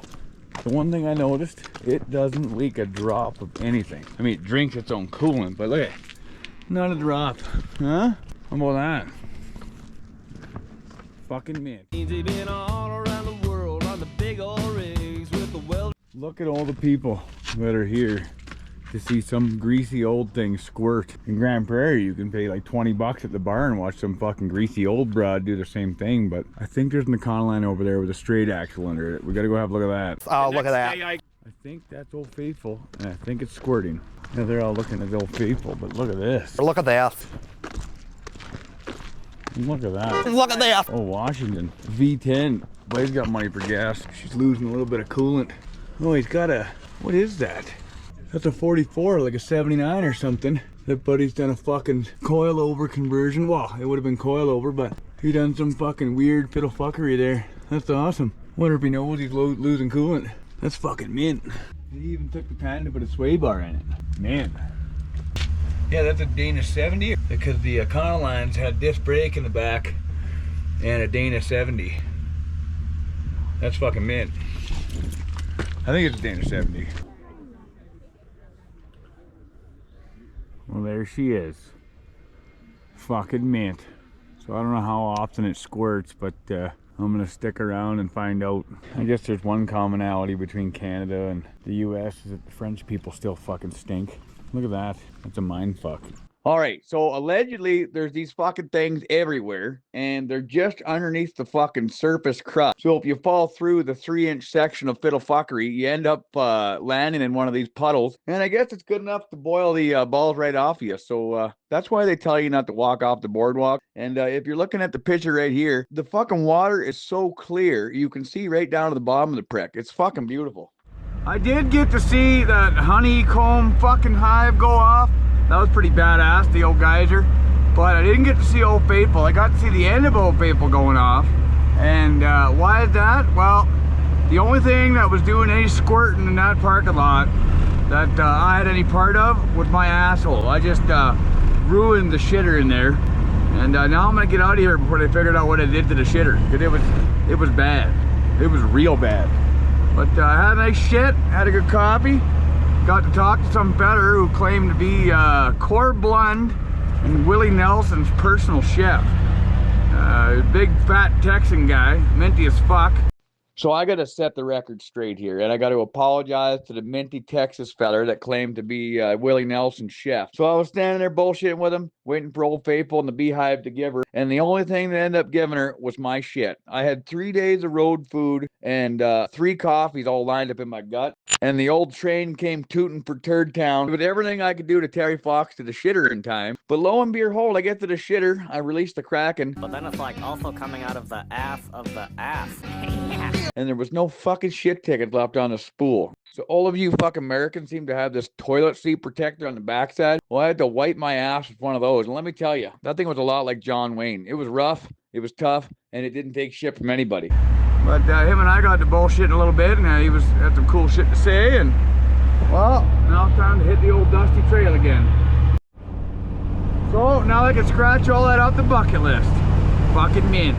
The one thing I noticed, it doesn't leak a drop of anything. I mean, it drinks its own coolant, but look at it. Not a drop. Huh? How about that? fucking mint. They've been all around the world on the big old rigs with the well. Look at all the people that are here to see some greasy old thing squirt. In Grand Prairie, you can pay like 20 bucks at the bar and watch some fucking greasy old broad do the same thing, but I think there's an Econoline over there with a straight axle under it. We gotta go have a look at that. Oh, look at that. I think that's Old Faithful, and I think it's squirting. Yeah, they're all looking at Old Faithful, but look at this. Look at that. Look at that. Look at that. Oh, Washington. V10. Blade's got money for gas. She's losing a little bit of coolant. Oh, he's got a, what is that? That's a 44, like a 79 or something. That buddy's done a fucking coil-over conversion. Well, it would have been coil-over, but he done some fucking weird fiddle fuckery there. That's awesome. Wonder if he knows he's losing coolant. That's fucking mint. He even took the time to put a sway bar in it. Man. Yeah, that's a Dana 70 because the Econolines had disc brake in the back and a Dana 70. That's fucking mint. I think it's a Dana 70. Well, there she is. Fucking mint. So I don't know how often it squirts, but I'm gonna stick around and find out. I guess there's one commonality between Canada and the US is that the French people still fucking stink. Look at that. That's a mind fuck. All right, so allegedly there's these fucking things everywhere and they're just underneath the fucking surface crust. So if you fall through the 3-inch section of fiddle fuckery, you end up landing in one of these puddles. And I guess it's good enough to boil the balls right off you. So that's why they tell you not to walk off the boardwalk. And if you're looking at the picture right here, the fucking water is so clear, you can see right down to the bottom of the prick. It's fucking beautiful. I did get to see that honeycomb fucking hive go off. That was pretty badass, the old geyser. But I didn't get to see Old Faithful. I got to see the end of Old Faithful going off. And why is that? Well, the only thing that was doing any squirting in that parking lot that I had any part of was my asshole. I just ruined the shitter in there. And now I'm gonna get out of here before they figured out what I did to the shitter. Because it was bad. It was real bad. But I had a nice shit, had a good coffee. Got to talk to some feller who claimed to be Core Blund and Willie Nelson's personal chef. Big fat Texan guy, minty as fuck. So I gotta set the record straight here, and I gotta apologize to the minty Texas feller that claimed to be Willie Nelson's chef. So I was standing there bullshitting with him, waiting for Old Faithful and the Beehive to give her, and the only thing that ended up giving her was my shit. I had 3 days of road food and 3 coffees all lined up in my gut, and the old train came tooting for Turd Town with everything I could do to Terry Fox to the shitter in time. But lo and behold, I get to the shitter, I release the Kraken. But then it's like also coming out of the ass of the ass. And there was no fucking shit ticket left on the spool. So all of you fucking Americans seem to have this toilet seat protector on the backside. Well, I had to wipe my ass with one of those. And let me tell you, that thing was a lot like John Wayne. It was rough, it was tough, and it didn't take shit from anybody. But him and I got to bullshitting a little bit, and he had some cool shit to say. And well, now it's time to hit the old dusty trail again. So now I can scratch all that off the bucket list. Fucking mint.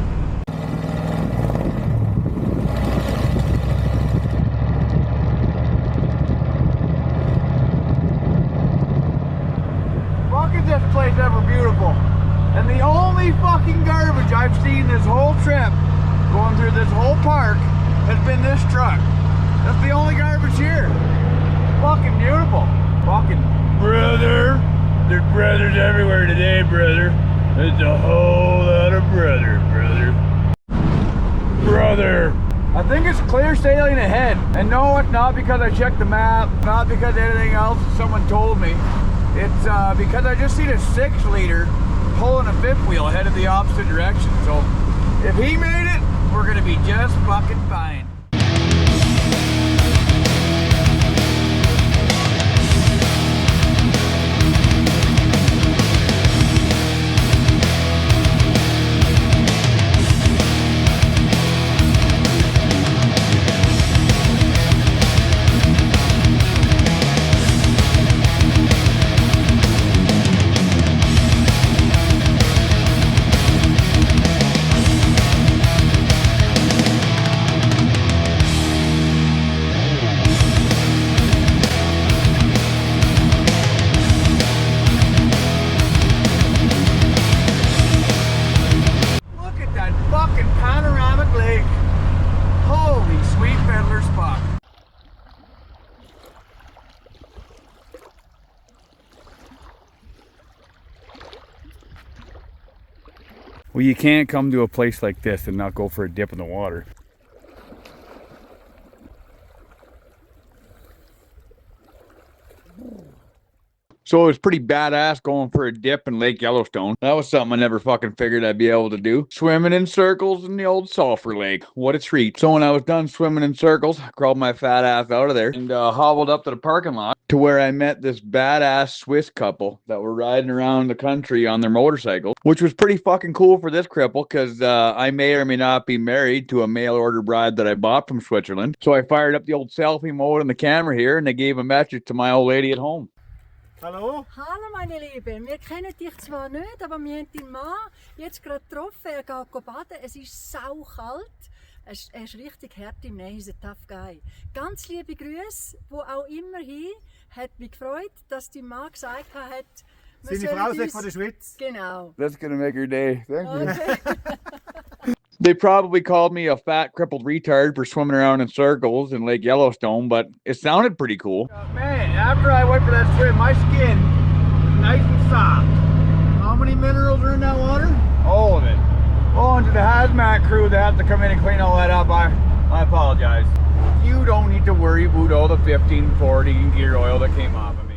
This place ever beautiful, and the only fucking garbage I've seen this whole trip going through this whole park has been this truck. That's the only garbage here. Fucking beautiful. Fucking brother. There's brothers everywhere today, brother. There's a whole lot of brothers, brother. I think it's clear sailing ahead, and no, it's not because I checked the map, not because of anything else someone told me. It's because I just seen a 6-liter pulling a fifth wheel headed the opposite direction. So if he made it, we're gonna be just fucking fine. Well, you can't come to a place like this and not go for a dip in the water. So it was pretty badass going for a dip in Lake Yellowstone. That was something I never fucking figured I'd be able to do. Swimming in circles in the old sulfur lake. What a treat. So when I was done swimming in circles, I crawled my fat ass out of there and hobbled up to the parking lot to where I met this badass Swiss couple that were riding around the country on their motorcycles, which was pretty fucking cool for this cripple because I may or may not be married to a mail order bride that I bought from Switzerland. So I fired up the old selfie mode on the camera here and they gave a message to my old lady at home. Hallo? Hallo meine Lieben, wir kennen dich zwar nicht, aber wir haben deinen Mann jetzt gerade getroffen, er geht baden, es ist saukalt, er ist richtig hart im Nehmen, he's a tough guy. Ganz liebe Grüße, wo auch immer hin, hat mich gefreut, dass dein Mann gesagt hat, seine Frau ist von der Schweiz. Genau. That's gonna make her day. Thank you. Okay. They probably called me a fat, crippled retard for swimming around in circles in Lake Yellowstone, but it sounded pretty cool. Man, after I went for that swim, my skin is nice and soft. How many minerals are in that water? All of it. Oh, and to the hazmat crew that have to come in and clean all that up, I apologize. You don't need to worry about all the 1540 gear oil that came off of me.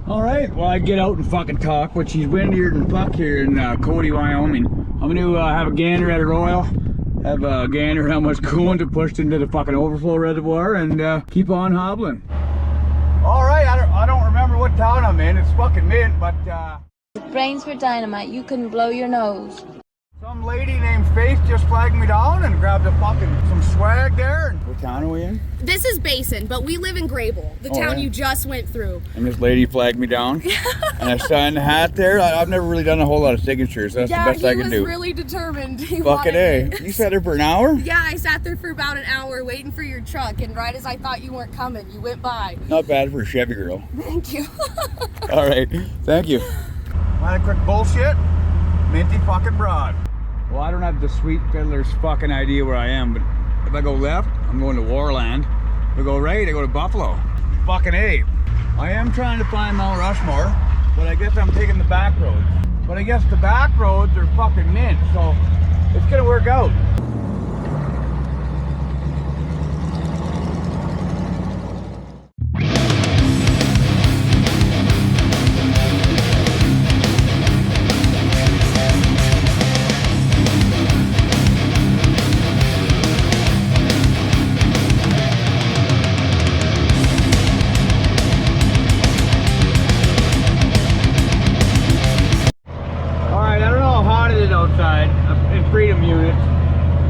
Alright, well I get out and fucking talk, but she's windier than fuck here in Cody, Wyoming. I'm gonna have a gander at her oil, have a gander how much coolant it pushed into the fucking overflow reservoir, and keep on hobbling. Alright, I don't remember what town I'm in, it's fucking mint, but Brains for dynamite, you couldn't blow your nose. some lady named Faith just flagged me down and grabbed some swag there. What town are we in? This is Basin, but we live in Grable, the town you just went through. And this lady flagged me down. And I signed the hat there. I've never really done a whole lot of signatures. That's the best I can do. Yeah, he was really determined. Fucking A. You sat there for an hour? Yeah, I sat there for about an hour waiting for your truck, and right as I thought you weren't coming, you went by. Not bad for a Chevy girl. Thank you. All right, thank you. Want a quick bullshit? Minty fucking broad. Well, I don't have the sweet fiddler's fucking idea where I am, but if I go left, I'm going to Warland. If I go right, I go to Buffalo. Fucking A. I am trying to find Mount Rushmore, but I guess I'm taking the back roads. But I guess the back roads are fucking mint, so it's gonna work out. Outside in freedom units.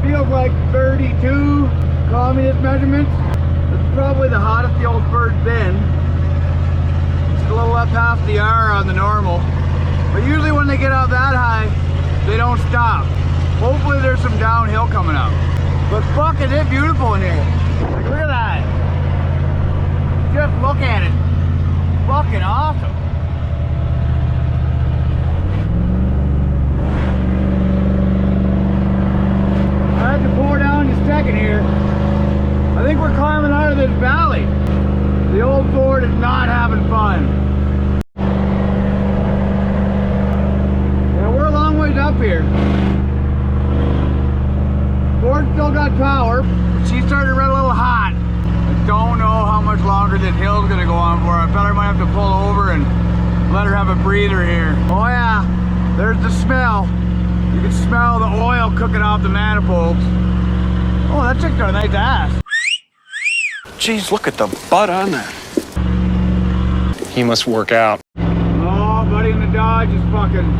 Feels like 32 communist measurements. It's probably the hottest the old Ferd's been. It's a little up past the hour on the normal. But usually when they get out that high, they don't stop. Hopefully there's some downhill coming up. But fuck, is it beautiful in here. Like, look at that. Just look at it. Fucking awesome. I had to pour down just a second here. I think we're climbing out of this valley. The old Ford is not having fun. Yeah, we're a long ways up here. Ford's still got power. She's starting to run a little hot. I don't know how much longer this hill's gonna go on for. I bet I might have to pull over and let her have a breather here. Oh yeah, there's the smell. You can smell the oil cooking off the manifolds. Oh, that chick's got a nice ass. Jeez, look at the butt on that. He must work out. Oh, buddy in the Dodge is fucking...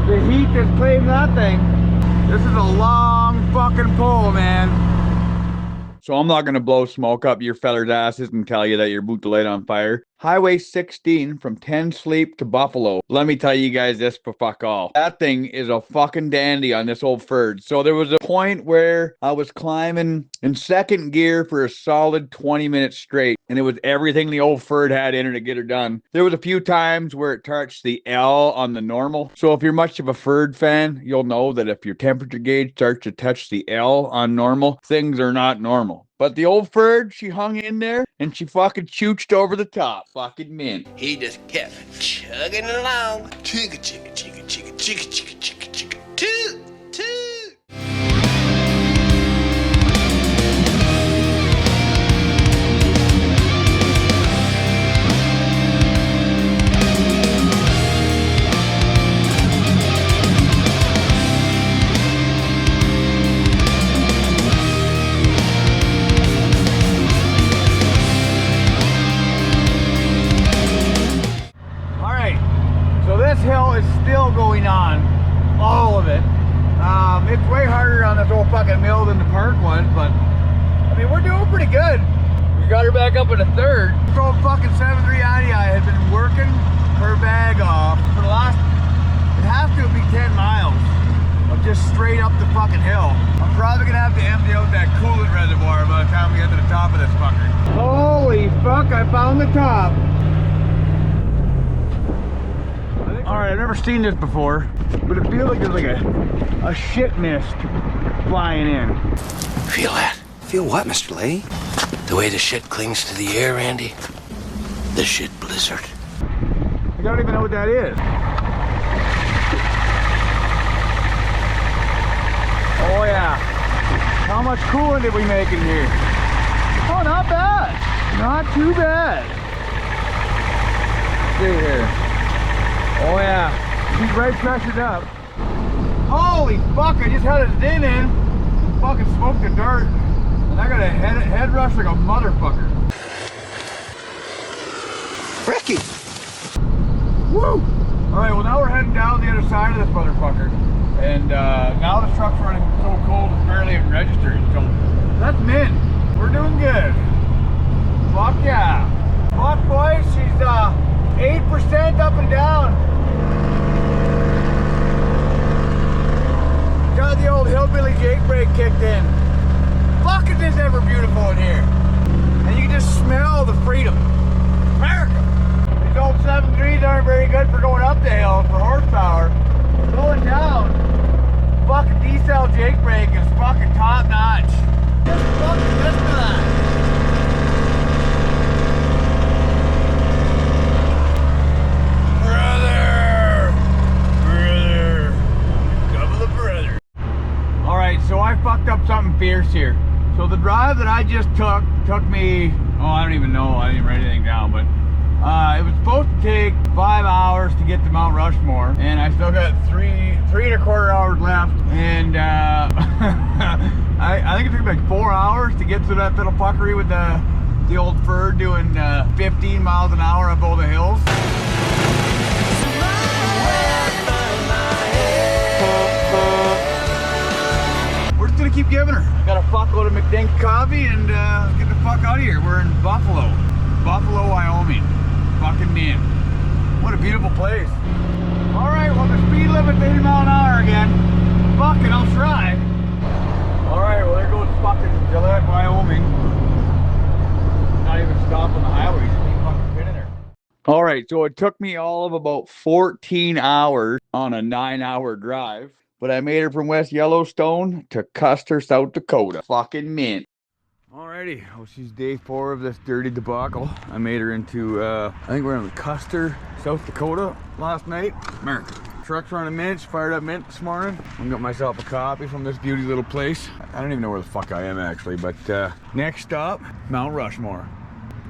The heat that's claimed that thing. This is a long fucking pull, man. So I'm not gonna blow smoke up your fellas' asses and tell you that your boot light on fire. Highway 16 from 10 Sleep to Buffalo. Let me tell you guys this for fuck all. That thing is a fucking dandy on this old Ferd. So there was a point where I was climbing in second gear for a solid 20 minutes straight. And it was everything the old Ferd had in her to get her done. There was a few times where it touched the L on the normal. So if you're much of a Ferd fan, you'll know that if your temperature gauge starts to touch the L on normal, things are not normal. But the old Ferd, she hung in there and she fucking chooched over the top. Fucking mint. He just kept chugging along. Chicka, chicka, chicka, chicka, chicka, chicka, chicka, chicka, toot, toot. Hill is still going on, all of it. It's way harder on this old fucking mill than the park was, but I mean, we're doing pretty good. We got her back up in a third. This old fucking 7.3 Audi had been working her bag off for the last, it has to be 10 miles of just straight up the fucking hill. I'm probably gonna have to empty out that coolant reservoir by the time we get to the top of this fucker. Holy fuck, I found the top. Alright, I've never seen this before, but it feels like there's like a shit mist flying in. Feel that? Feel what, Mr. Lee? The way the shit clings to the air, Randy? The shit blizzard. I don't even know what that is. Oh yeah. How much coolant did we make in here? Oh, not bad. Not too bad. Let's see here. Oh yeah, he's right pressured up. Holy fuck, I just had a din in and fucking smoked the dirt. And I got a head rush like a motherfucker. Ricky! Woo! Alright, well now we're heading down the other side of this motherfucker. And now this truck's running so cold it's barely even registered. So that's mint. We're doing good. Fuck yeah. Fuck boys, she's 8% up and down. Got the old hillbilly Jake brake kicked in. Fuck, is this ever beautiful in here. And you can just smell the freedom. America. These old 7.3s aren't very good for going up the hill for horsepower. Going down, fucking D-cell Jake brake is fucking top notch. Just fucking listen to that. So I fucked up something fierce here. So the drive that I just took me, oh, I don't even know, I didn't write anything down, but it was supposed to take 5 hours to get to Mount Rushmore, and I still got three and a quarter hours left, and I think it took like 4 hours to get to that little fuckery with the old Ferd doing 15 miles an hour up all the hills. Gonna keep giving her. Got a fuckload of McDink coffee and get the fuck out of here. We're in Buffalo, Wyoming. Fucking man. What a beautiful place. Alright, well the speed limit's 80 mile an hour again. Fucking, I'll try. Alright, well there goes fucking Gillette, Wyoming. Not even stopped on the highway, just keep fucking pinning there. Alright, so it took me all of about 14 hours on a 9-hour drive. But I made her from West Yellowstone to Custer, South Dakota. Fucking mint. Alrighty, well she's day 4 of this dirty debacle. I made her into, I think we're in Custer, South Dakota last night. America. Truck's running mint, fired up mint this morning. I got myself a copy from this beauty little place. I don't even know where the fuck I am actually, but next stop, Mount Rushmore.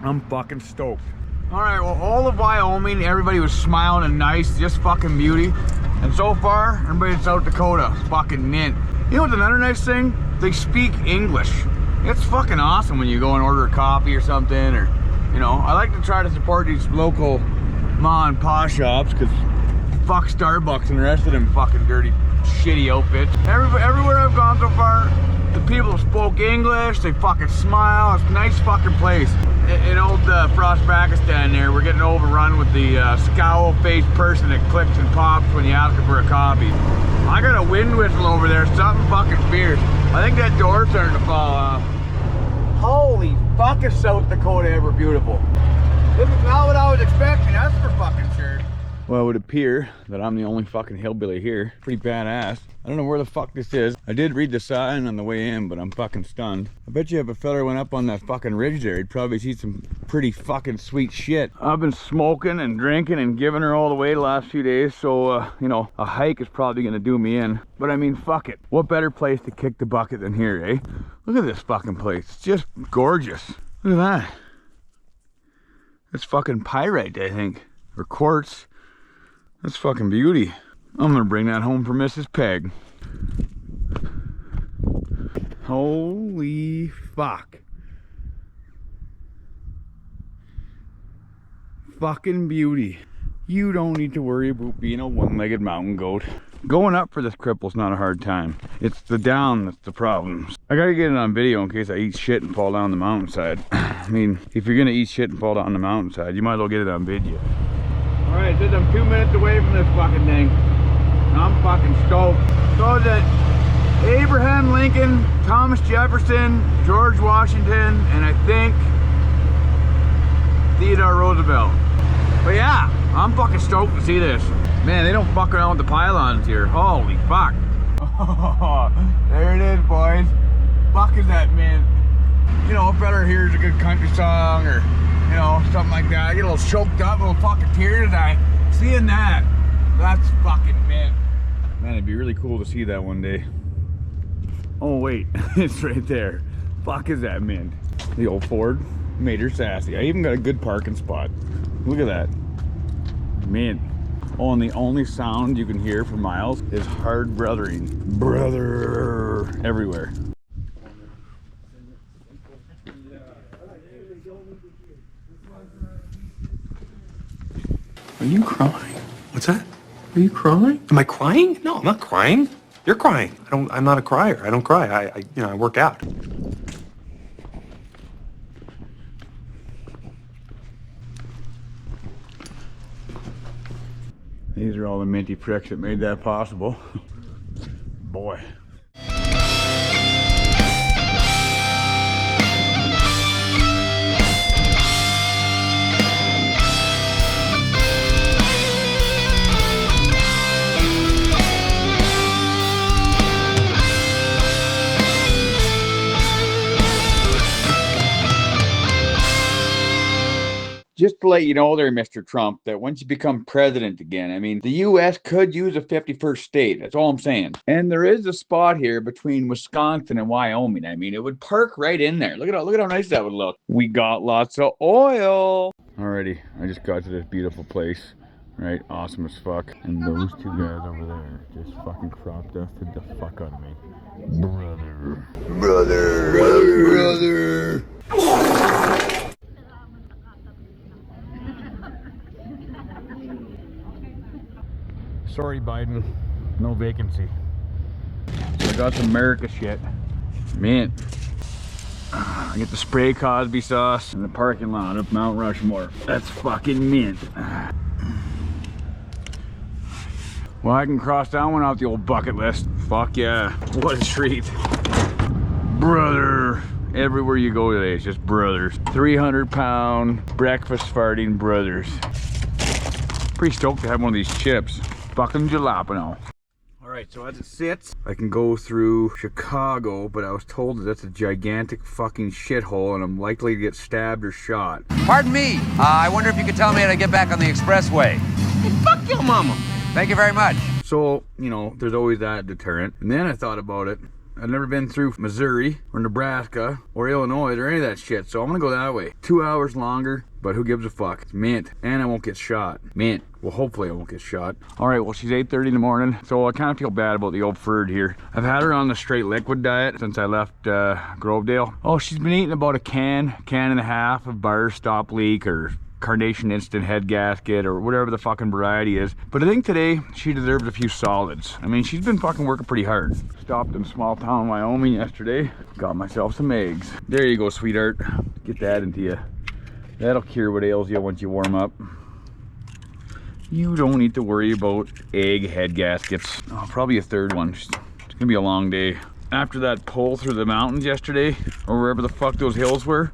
I'm fucking stoked. Alright, well all of Wyoming, everybody was smiling and nice, just fucking beauty. And so far, everybody in South Dakota is fucking mint. You know what's another nice thing? They speak English. It's fucking awesome when you go and order a coffee or something, or, you know, I like to try to support these local ma and pa shops, because fuck Starbucks and the rest of them fucking dirty, shitty outfits. Everywhere I've gone so far, the people spoke English, they fucking smile. It's a nice fucking place. In old Frostbakistan there, we're getting overrun with the scowl-faced person that clicks and pops when you ask her for a copy. I got a wind whistle over there, something fucking fierce. I think that door's starting to fall off. Holy fuck, is South Dakota ever beautiful. This is not what I was expecting, that's for fucking sure. Well, it would appear that I'm the only fucking hillbilly here. Pretty badass. I don't know where the fuck this is. I did read the sign on the way in, but I'm fucking stunned. I bet you if a fella went up on that fucking ridge there, he'd probably see some pretty fucking sweet shit. I've been smoking and drinking and giving her all the way the last few days, so, you know, a hike is probably gonna do me in. But I mean, fuck it. What better place to kick the bucket than here, eh? Look at this fucking place. It's just gorgeous. Look at that. That's fucking pyrite, I think. Or quartz. That's fucking beauty. I'm gonna bring that home for Mrs. Peg. Holy fuck. Fucking beauty. You don't need to worry about being a one-legged mountain goat. Going up for this cripple's not a hard time. It's the down that's the problem. I gotta get it on video in case I eat shit and fall down the mountainside. I mean, if you're gonna eat shit and fall down the mountainside, you might as well get it on video. Alright, since I'm 2 minutes away from this fucking thing, I'm fucking stoked. So that Abraham Lincoln, Thomas Jefferson, George Washington, and I think Theodore Roosevelt. But yeah, I'm fucking stoked to see this. Man, they don't fuck around with the pylons here. Holy fuck. Oh, there it is, boys. Fuck is that, man? You know, if better hears a good country song or, you know, something like that. I get a little choked up, a little fucking tears eye. Seeing that, that's fucking mint. Man, it'd be really cool to see that one day. Oh wait, it's right there. Fuck is that mint? The old Ford made her sassy. I even got a good parking spot. Look at that. Mint. Oh, and the only sound you can hear for miles is hard brothering. Brother everywhere. Are you crying? What's that? Are you crying? Am I crying? No, I'm not crying. You're crying. I'm not a crier. I don't cry. I work out. These are all the minty pricks that made that possible. Boy. Just to let you know there, Mr. Trump, that once you become president again, I mean, the U.S. could use a 51st state. That's all I'm saying. And there is a spot here between Wisconsin and Wyoming. I mean, it would park right in there. Look at how nice that would look. We got lots of oil. Alrighty, I just got to this beautiful place. Right, awesome as fuck. And those two guys over there just fucking crop dusted the fuck out of me. Brother. Sorry, Biden, no vacancy. So I got some America shit. Mint. I get the spray Cosby sauce in the parking lot of Mount Rushmore. That's fucking mint. Well, I can cross that one off the old bucket list. Fuck yeah, what a treat. Brother. Everywhere you go today, it's just brothers. 300-pound breakfast farting brothers. Pretty stoked to have one of these chips. Fucking jalapeno. Alright, so as it sits, I can go through Chicago, but I was told that that's a gigantic fucking shithole and I'm likely to get stabbed or shot. Pardon me, I wonder if you could tell me how to get back on the expressway. Hey, fuck your mama. Thank you very much. So, you know, there's always that deterrent. And then I thought about it. I've never been through Missouri or Nebraska or Illinois or any of that shit, so I'm gonna go that way. 2 hours longer, but who gives a fuck? It's mint, and I won't get shot. Mint. Well, hopefully I won't get shot. All right, well, she's 8:30 in the morning, so I kind of feel bad about the old Ferd here. I've had her on the straight liquid diet since I left Grovedale. Oh, she's been eating about a can and a half of Bar Stop Leak or Carnation Instant head gasket or whatever the fucking variety is. But I think today she deserves a few solids. I mean, she's been fucking working pretty hard. Stopped in small town Wyoming yesterday. Got myself some eggs. There you go, sweetheart. Get that into you. That'll cure what ails you once you warm up. You don't need to worry about egg head gaskets. Oh, probably a third one. It's gonna be a long day. After that pull through the mountains yesterday, or wherever the fuck those hills were,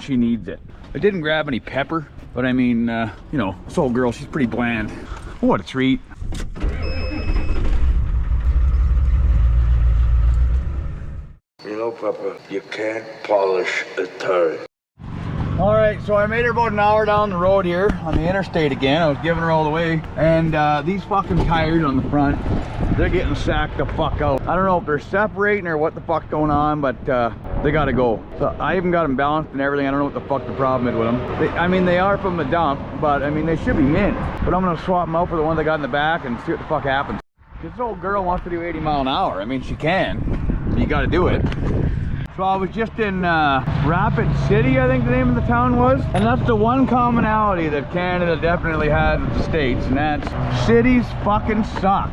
she needs it. I didn't grab any pepper, but I mean, you know, this old girl, she's pretty bland. What a treat. You know, Papa, you can't polish a turd. All right, so I made her about an hour down the road here on the interstate again. I was giving her all the way, and these fucking tires on the front, they're getting sacked the fuck out. I don't know if they're separating or what the fuck's going on, but they gotta go. So I even got them balanced and everything. I don't know what the fuck the problem is with them. I mean, they are from the dump, but I mean, they should be mint. But I'm gonna swap them out for the ones I got in the back and see what the fuck happens. This old girl wants to do 80 mile an hour. I mean, she can. You gotta do it. So I was just in Rapid City, I think the name of the town was. And that's the one commonality that Canada definitely has with the States, and that's cities fucking suck.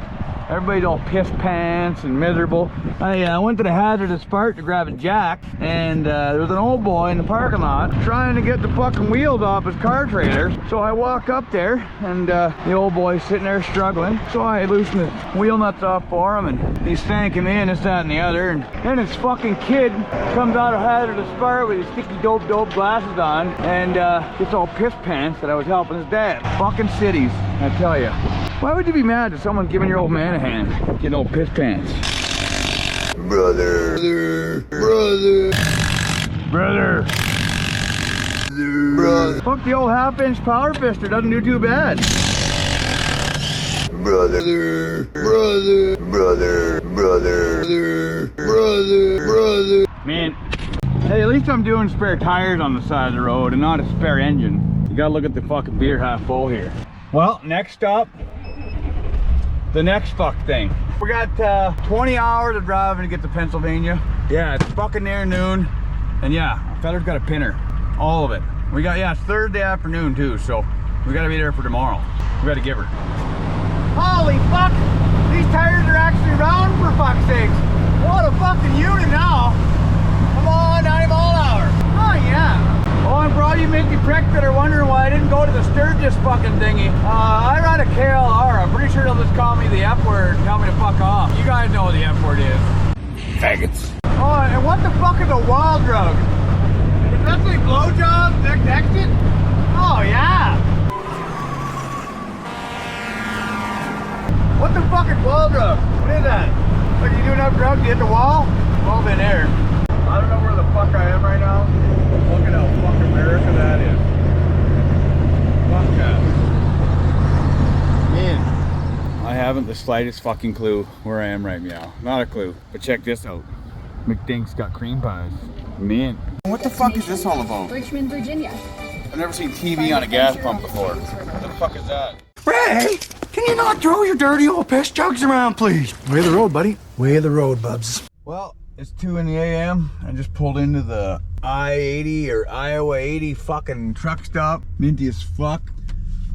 Everybody's all piss pants and miserable. I went to the hazardous part to grab a jack, and there was an old boy in the parking lot trying to get the fucking wheels off his car trailer. So I walk up there, and the old boy's sitting there struggling. So I loosen the wheel nuts off for him, and he's thanking me and this, that, and the other. And then his fucking kid comes out of hazardous part with his sticky dope glasses on, and gets all piss pants that I was helping his dad. Fucking cities, I tell you. Why would you be mad at someone giving your old man a hand? Getting old piss pants. Brother. Fuck, the old half-inch power fister doesn't do too bad. Man, hey, at least I'm doing spare tires on the side of the road and not a spare engine. You gotta look at the fucking beer half full here. Well, next stop, the next fuck thing. We got 20 hours of driving to get to Pennsylvania. Yeah, it's fucking near noon. And yeah, fella's got a pinner. All of it. We got, yeah, it's Thursday afternoon too, so we gotta be there for tomorrow. We gotta give her. Holy fuck! These tires are actually round, for fuck's sakes. What a fucking unit now. Come on, 90 mile an hour. Oh yeah. Oh, and for all you minty pricks that are wondering why I didn't go to the Sturgis fucking thingy, I ride a KLR. I'm pretty sure they'll just call me the F word and tell me to fuck off. You guys know what the F word is. Faggots. Oh, and what the fuck is a wild drug? Is that like blowjobs next exit? Oh, yeah. What the fuck is wild drug? What is that? Like you do enough drugs to hit the wall? Well, been there. I don't know where the fuck I am right now. Look at how fucking America that is. Fuck that. Man, I haven't the slightest fucking clue where I am right now. Not a clue. But check this out. McDink's got cream pies. Man. What the fuck is this all about? Richmond, Virginia. I've never seen TV on a gas pump before. What the fuck is that? Ray, can you not throw your dirty old piss jugs around, please? Way of the road, buddy. Way of the road, bubs. Well, it's 2 in the a.m. I just pulled into the I-80 or Iowa 80 fucking truck stop. Minty as fuck.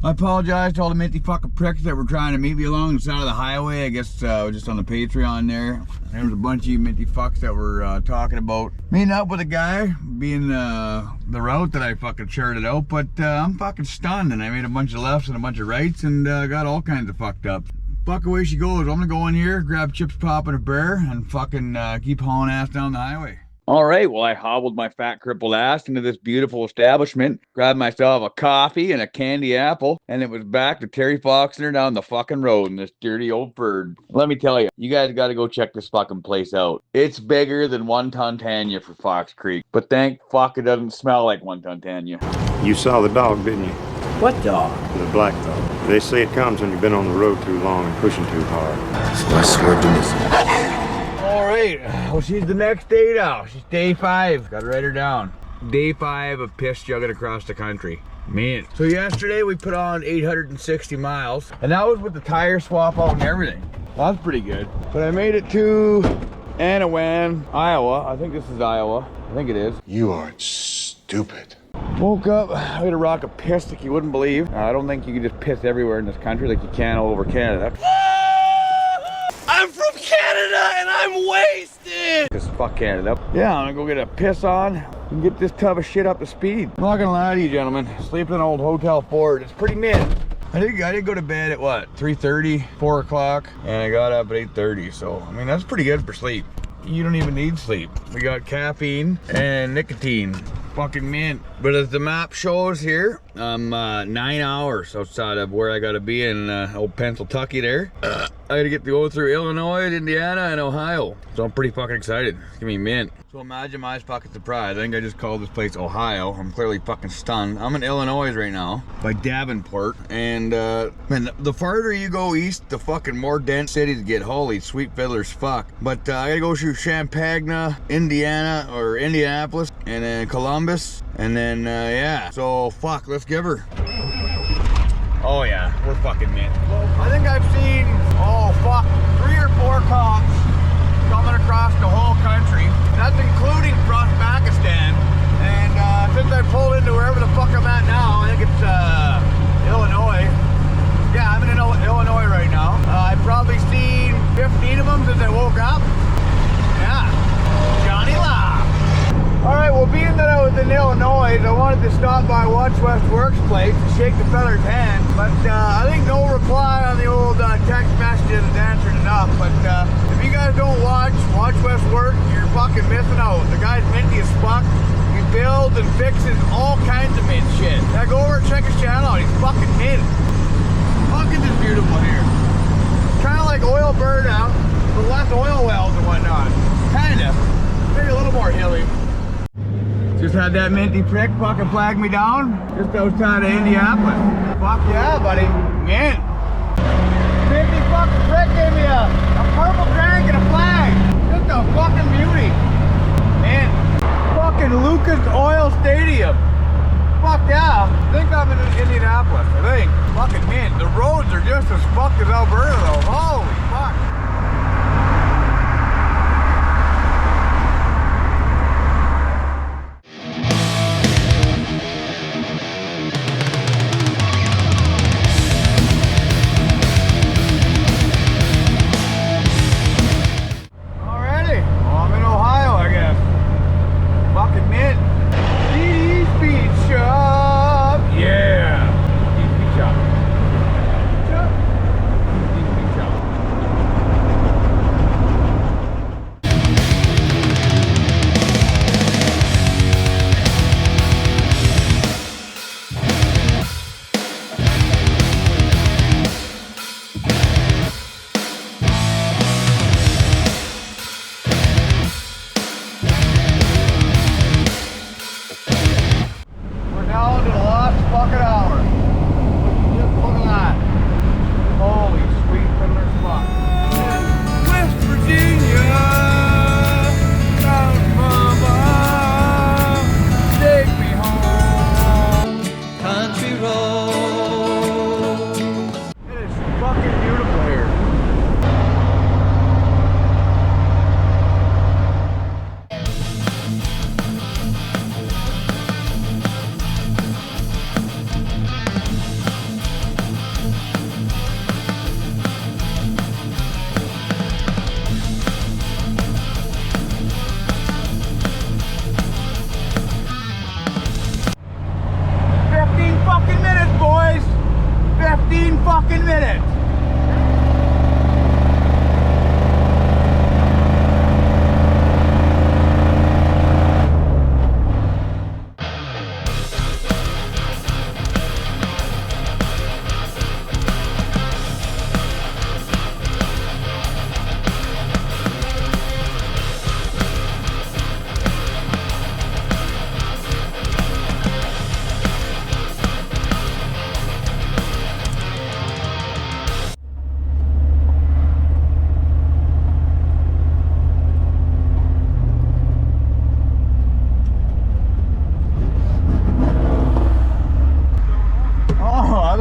I apologize to all the minty fucking pricks that were trying to meet me along the side of the highway. I guess just on the Patreon there. There was a bunch of you minty fucks that were talking about meeting up with a guy, being the route that I fucking charted out. But I'm fucking stunned, and I made a bunch of lefts and a bunch of rights and got all kinds of fucked up. Fuck away she goes. I'm gonna go in here, grab chips, pop, and a bear, and fucking keep hauling ass down the highway. All right, well, I hobbled my fat, crippled ass into this beautiful establishment, grabbed myself a coffee and a candy apple, and it was back to Terry Foxner down the fucking road in this dirty old Ferd. Let me tell you, you guys got to go check this fucking place out. It's bigger than 1 ton Tanya for Fox Creek, but thank fuck it doesn't smell like 1 ton Tanya. You saw the dog, didn't you? What dog? The black dog. They say it comes when you've been on the road too long and pushing too hard. So I swerved in this. All right, well, she's the next day now. She's day 5. Gotta write her down. Day 5 of piss jugging across the country. Man. So yesterday we put on 860 miles, and that was with the tire swap out and everything. That's pretty good. But I made it to Anawan, Iowa. I think this is Iowa. I think it is. You are stupid. Woke up, I had a rock of piss like you wouldn't believe. I don't think you can just piss everywhere in this country like you can all over Canada. I'm from Canada and I'm wasted! Just fuck Canada. Yeah, I'm gonna go get a piss on and get this tub of shit up to speed. I'm not gonna lie to you, gentlemen. Sleep in an old Hotel Ford. It's pretty mid. I did go to bed at what, 3:30, 4 o'clock, and I got up at 8:30. So, I mean, that's pretty good for sleep. You don't even need sleep. We got caffeine and nicotine. Fucking mint. But as the map shows here, I'm 9 hours outside of where I gotta be in old Pennsylvania there. I gotta get to go through Illinois, Indiana, and Ohio. So I'm pretty fucking excited. It's gonna be mint. So imagine my fucking surprise. I think I just called this place Ohio. I'm clearly fucking stunned. I'm in Illinois right now, by Davenport. And man, the farther you go east, the fucking more dense cities get. Holy sweet fiddlers fuck. But I gotta go through Champaign, Indiana, or Indianapolis, and then Columbus, and then yeah. So fuck, let's give her. Oh yeah, we're fucking mint. I think I've seen, oh fuck, 3 or 4 cops coming across the whole country. That's including across Pakistan. And since I pulled into wherever the fuck I'm at now, I think it's Illinois. Yeah, I'm in Illinois right now. I've probably seen 15 of them since I woke up. Yeah, Johnny Law. All right, well, being that I was in Illinois, I wanted to stop by Watch West Works place to shake the feller's hand, but I think no reply on the old text messages is answered enough. But if you guys don't watch West Works, you're fucking missing out. The guy's minty as fuck. He builds and fixes all kinds of mint shit. Now go over and check his channel out. He's fucking mint. Fucking just beautiful here. Kind of like oil burnout, but less oil wells and whatnot. Kind of. Maybe a little more hilly. Just had that minty prick fucking flag me down just outside of Indianapolis. Fuck yeah, buddy. Mint. Minty fucking prick gave me a purple crank and a flag. Just a fucking beauty. Mint. Fucking Lucas Oil Stadium. Fuck yeah. I think I'm in Indianapolis, I think. Fucking mint. The roads are just as fucked as Alberta though. Holy fuck. fucking minutes.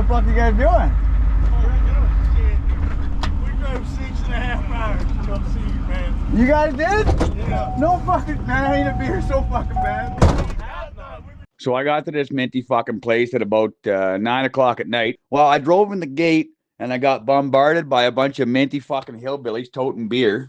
What you guys doing? We drove 6.5 hours to come see you, man. You guys did? Yeah. No fucking, man, I need a beer so fucking bad. So I got to this minty fucking place at about 9 o'clock at night. Well, I drove in the gate and I got bombarded by a bunch of minty fucking hillbillies toting beer.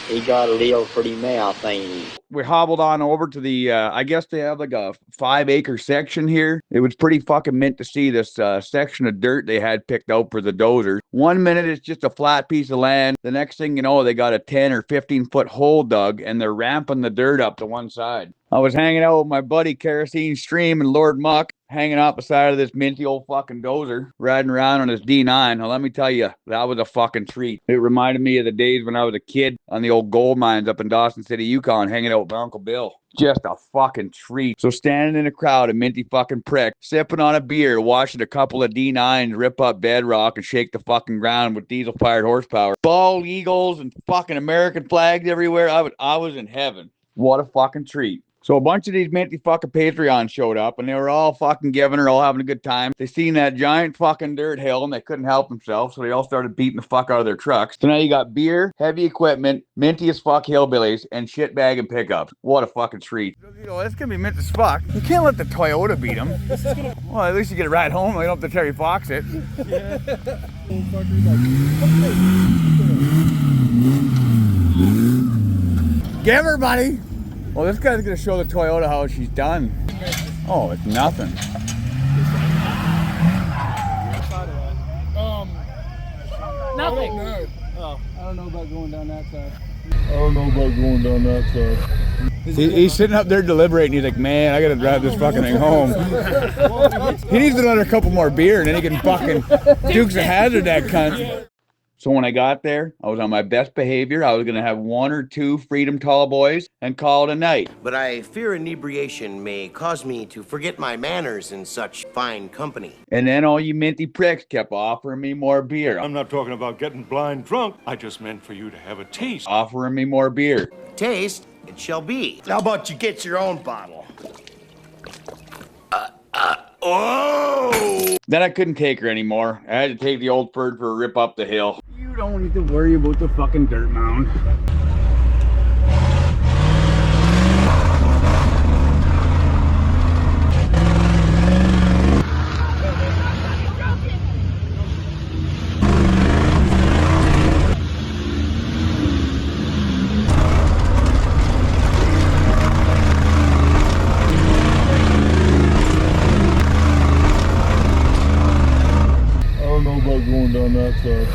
He got a deal for the mouth, ain't he? We hobbled on over to the, I guess they have like a 5-acre section here. It was pretty fucking mint to see this section of dirt they had picked out for the dozers. 1 minute it's just a flat piece of land. The next thing you know, they got a 10 or 15-foot hole dug and they're ramping the dirt up to one side. I was hanging out with my buddy Kerosene Stream and Lord Muck, hanging out beside of this minty old fucking dozer, riding around on his D9. Now, let me tell you, that was a fucking treat. It reminded me of the days when I was a kid on the old gold mines up in Dawson City, Yukon, hanging out with my Uncle Bill. Just a fucking treat. So standing in a crowd of minty fucking prick, sipping on a beer, watching a couple of D9s rip up bedrock and shake the fucking ground with diesel-fired horsepower. Bald eagles and fucking American flags everywhere. I was in heaven. What a fucking treat. So a bunch of these minty fucking Patreons showed up and they were all fucking giving her, all having a good time. They seen that giant fucking dirt hill and they couldn't help themselves, so they all started beating the fuck out of their trucks. So now you got beer, heavy equipment, minty as fuck hillbillies, and shitbag and pickups. What a fucking treat. You know, it's gonna be mint as fuck. You can't let the Toyota beat them. Well, at least you get a ride home. You don't have to Terry Fox it. Yeah. Give her, buddy. Well, this guy's gonna show the Toyota how she's done. Oh, it's nothing. Nothing. I don't know about going down that side. He's sitting up there deliberating. He's like, man, I gotta drive this fucking thing home. He needs another couple more beer and then he can fucking Dukes of Hazzard that cunt. So when I got there, I was on my best behavior. I was going to have 1 or 2 Freedom Tall Boys and call it a night. But I fear inebriation may cause me to forget my manners in such fine company. And then all you minty pricks kept offering me more beer. I'm not talking about getting blind drunk. I just meant for you to have a taste. Offering me more beer. Taste, it shall be. How about you get your own bottle? Oh! Then I couldn't take her anymore. I had to take the old Ferd for a rip up the hill. You don't need to worry about the fucking dirt mound. Going down that side.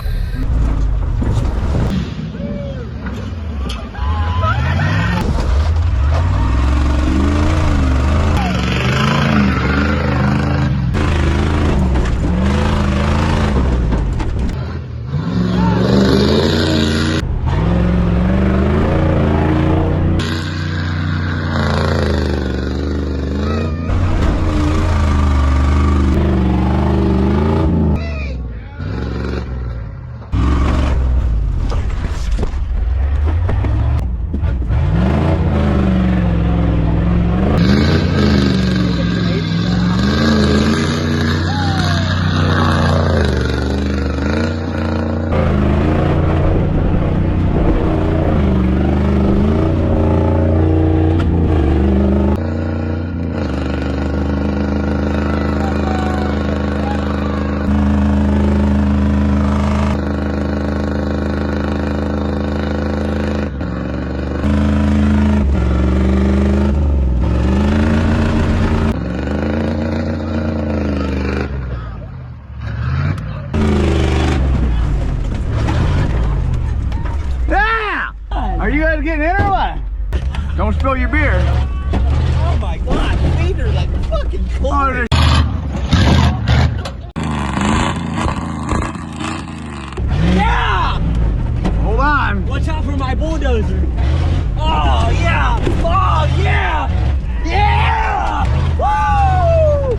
Are you guys getting in or what? Don't spill your beer. Oh my god, feet are like fucking cold. Oh, yeah! Hold on. Watch out for my bulldozer. Oh yeah! Oh yeah! Yeah! Woo!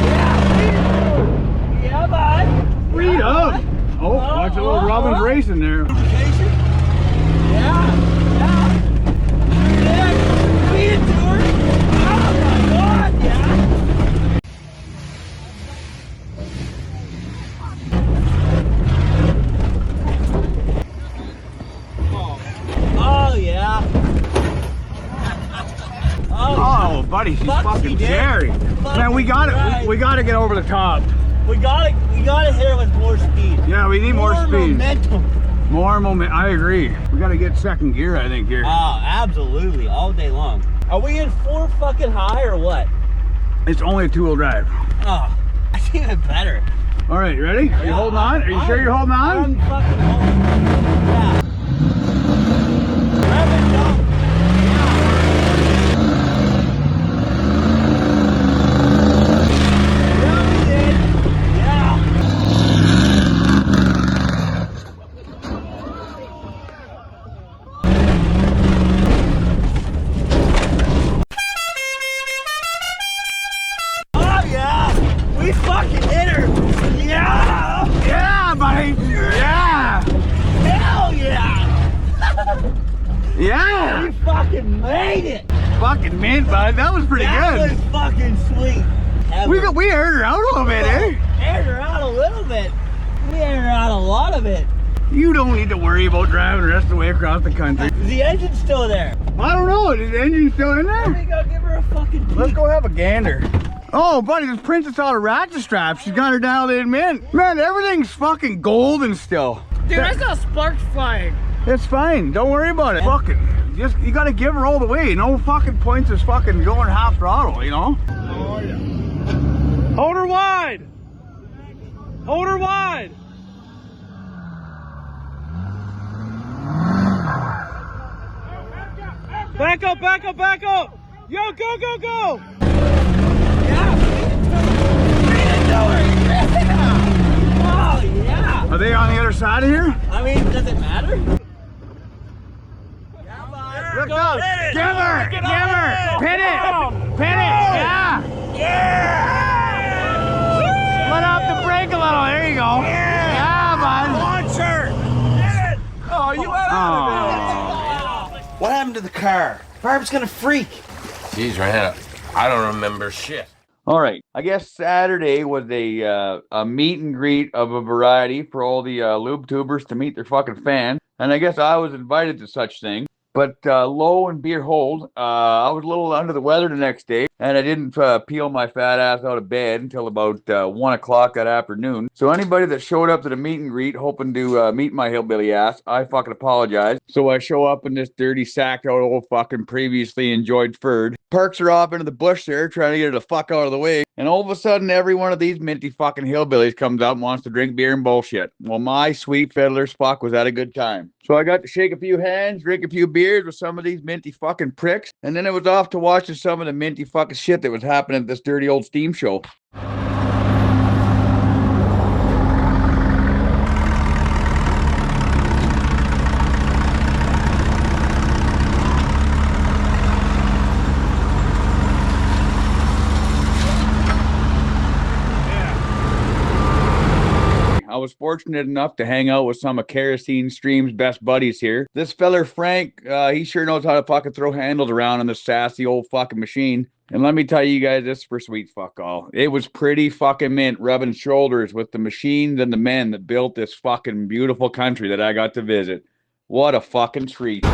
Yeah, yeah, bud. Freedom. Oh, watch a little Robin's racing there. Yeah, yeah. Yeah, feed it to her. Oh my god, yeah. Oh yeah. buddy, she's fucking scary. Man, we gotta get over the top. We gotta hit her with more speed. Yeah, we need more speed. Momentum. More momentum. I agree. We gotta get second gear, I think, here. Oh, absolutely, all day long. Are we in 4 fucking high or what? It's only a 2-wheel drive. Oh, that's even better. All right, you ready? Are you holding on? Are you sure you're holding on? I'm fucking holding. Yeah. Rev it, jump. Yeah! We fucking made it! Fucking mint, bud. That was pretty good. That was fucking sweet. We aired her out a little bit, eh? Aired her out a little bit. We aired her out a lot of it. You don't need to worry about driving the rest of the way across the country. Is the engine still there? I don't know. Is the engine still in there? Let me go give her a fucking peek. Let's go have a gander. Oh, buddy, this Princess out of ratchet strap. She's got her dialed in mint. Man, everything's fucking golden still. Dude, I saw sparks flying. It's fine. Don't worry about it. Fucking, you gotta give her all the way. No fucking points is fucking going half throttle, you know? Oh, yeah. Hold her wide. Hold her wide. Back up, back up, back up. Yo, go, go, go. Yeah, feed it to her. Yeah. Oh, yeah. Are they on the other side of here? I mean, does it matter? Look up! Give her! Give her! Pin it! Pin it! Yeah! Yeah! Let off the brake a little. There you go. Yeah, bud. Launch her! Get it! Oh, you went out of it. What happened to the car? Barb's gonna freak. Jeez, Ryan, I don't remember shit. All right. I guess Saturday was a meet and greet of a variety for all the lube tubers to meet their fucking fan. And I guess I was invited to such thing. But lo and behold, I was a little under the weather the next day, and I didn't peel my fat ass out of bed until about 1 o'clock that afternoon. So anybody that showed up to the meet and greet hoping to meet my hillbilly ass, I fucking apologize. So I show up in this dirty, sacked out old fucking previously enjoyed Ferd. Parks her off into the bush there, trying to get her the fuck out of the way. And all of a sudden, every one of these minty fucking hillbillies comes out and wants to drink beer and bullshit. Well, my sweet fiddler Spock was at a good time. So I got to shake a few hands, drink a few beers with some of these minty fucking pricks, and then it was off to watching some of the minty fucking shit that was happening at this dirty old steam show. I was fortunate enough to hang out with some of Kerosene Stream's best buddies here. This feller Frank, he sure knows how to fucking throw handles around on this sassy old fucking machine. And let me tell you guys this for sweet fuck all. It was pretty fucking mint rubbing shoulders with the machines and the men that built this fucking beautiful country that I got to visit. What a fucking treat.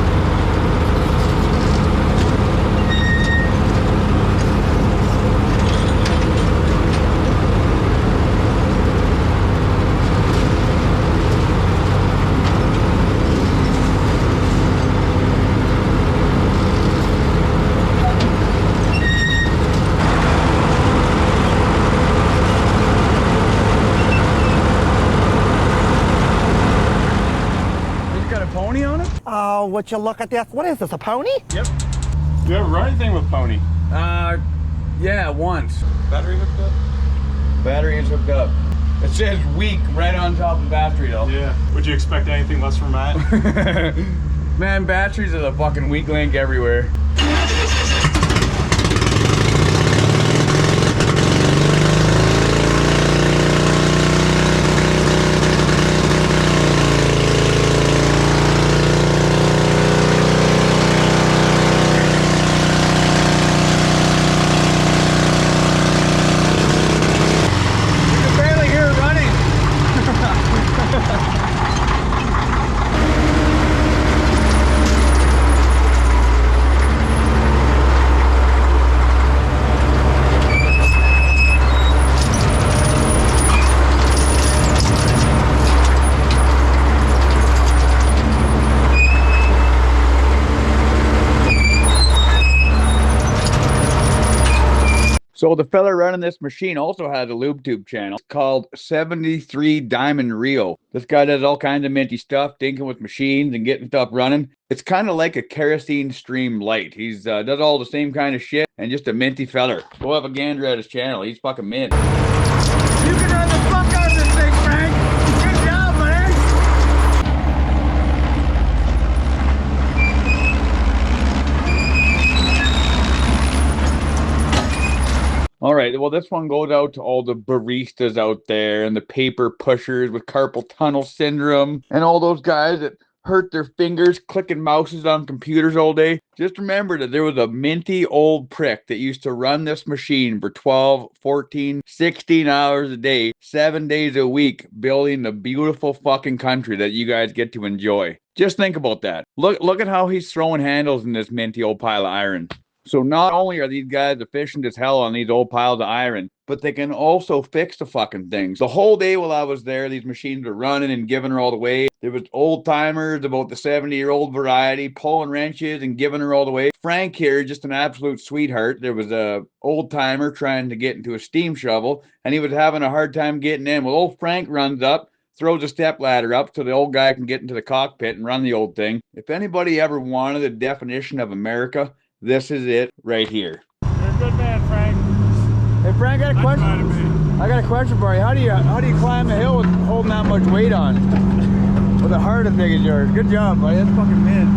Oh, would you look at this? What is this, a pony? Yep. Do you ever run anything with pony? Yeah, once. Battery hooked up? Battery is hooked up. It says weak right on top of the battery though. Yeah. Would you expect anything less from Matt? Man, batteries are the fucking weak link everywhere. So the fella running this machine also has a lube tube channel called 73 Diamond Rio. This guy does all kinds of minty stuff, dinking with machines and getting stuff running. It's kind of like a kerosene stream light. He's does all the same kind of shit and just a minty feller. Go have a gander at his channel. He's fucking mint. You can run the fuck out of this thing, Frank. Good job, man. All right, well, this one goes out to all the baristas out there and the paper pushers with carpal tunnel syndrome and all those guys that hurt their fingers clicking mouses on computers all day. Just remember that there was a minty old prick that used to run this machine for 12, 14, 16 hours a day, 7 days a week, building the beautiful fucking country that you guys get to enjoy. Just think about that. Look at how he's throwing handles in this minty old pile of iron. So not only are these guys efficient as hell on these old piles of iron, but they can also fix the fucking things. The whole day while I was there, these machines were running and giving her all the way. There was old timers, about the 70-year-old variety, pulling wrenches and giving her all the way. Frank here, just an absolute sweetheart. There was a old timer trying to get into a steam shovel, and he was having a hard time getting in. Well, old Frank runs up, throws a step ladder up so the old guy can get into the cockpit and run the old thing. If anybody ever wanted a definition of America, this is it right here. You're a good man, Frank. Hey Frank, I got a question. I got a question for you. How do you climb a hill with holding that much weight on? With a heart as big as yours. Good job, buddy. That's fucking mint.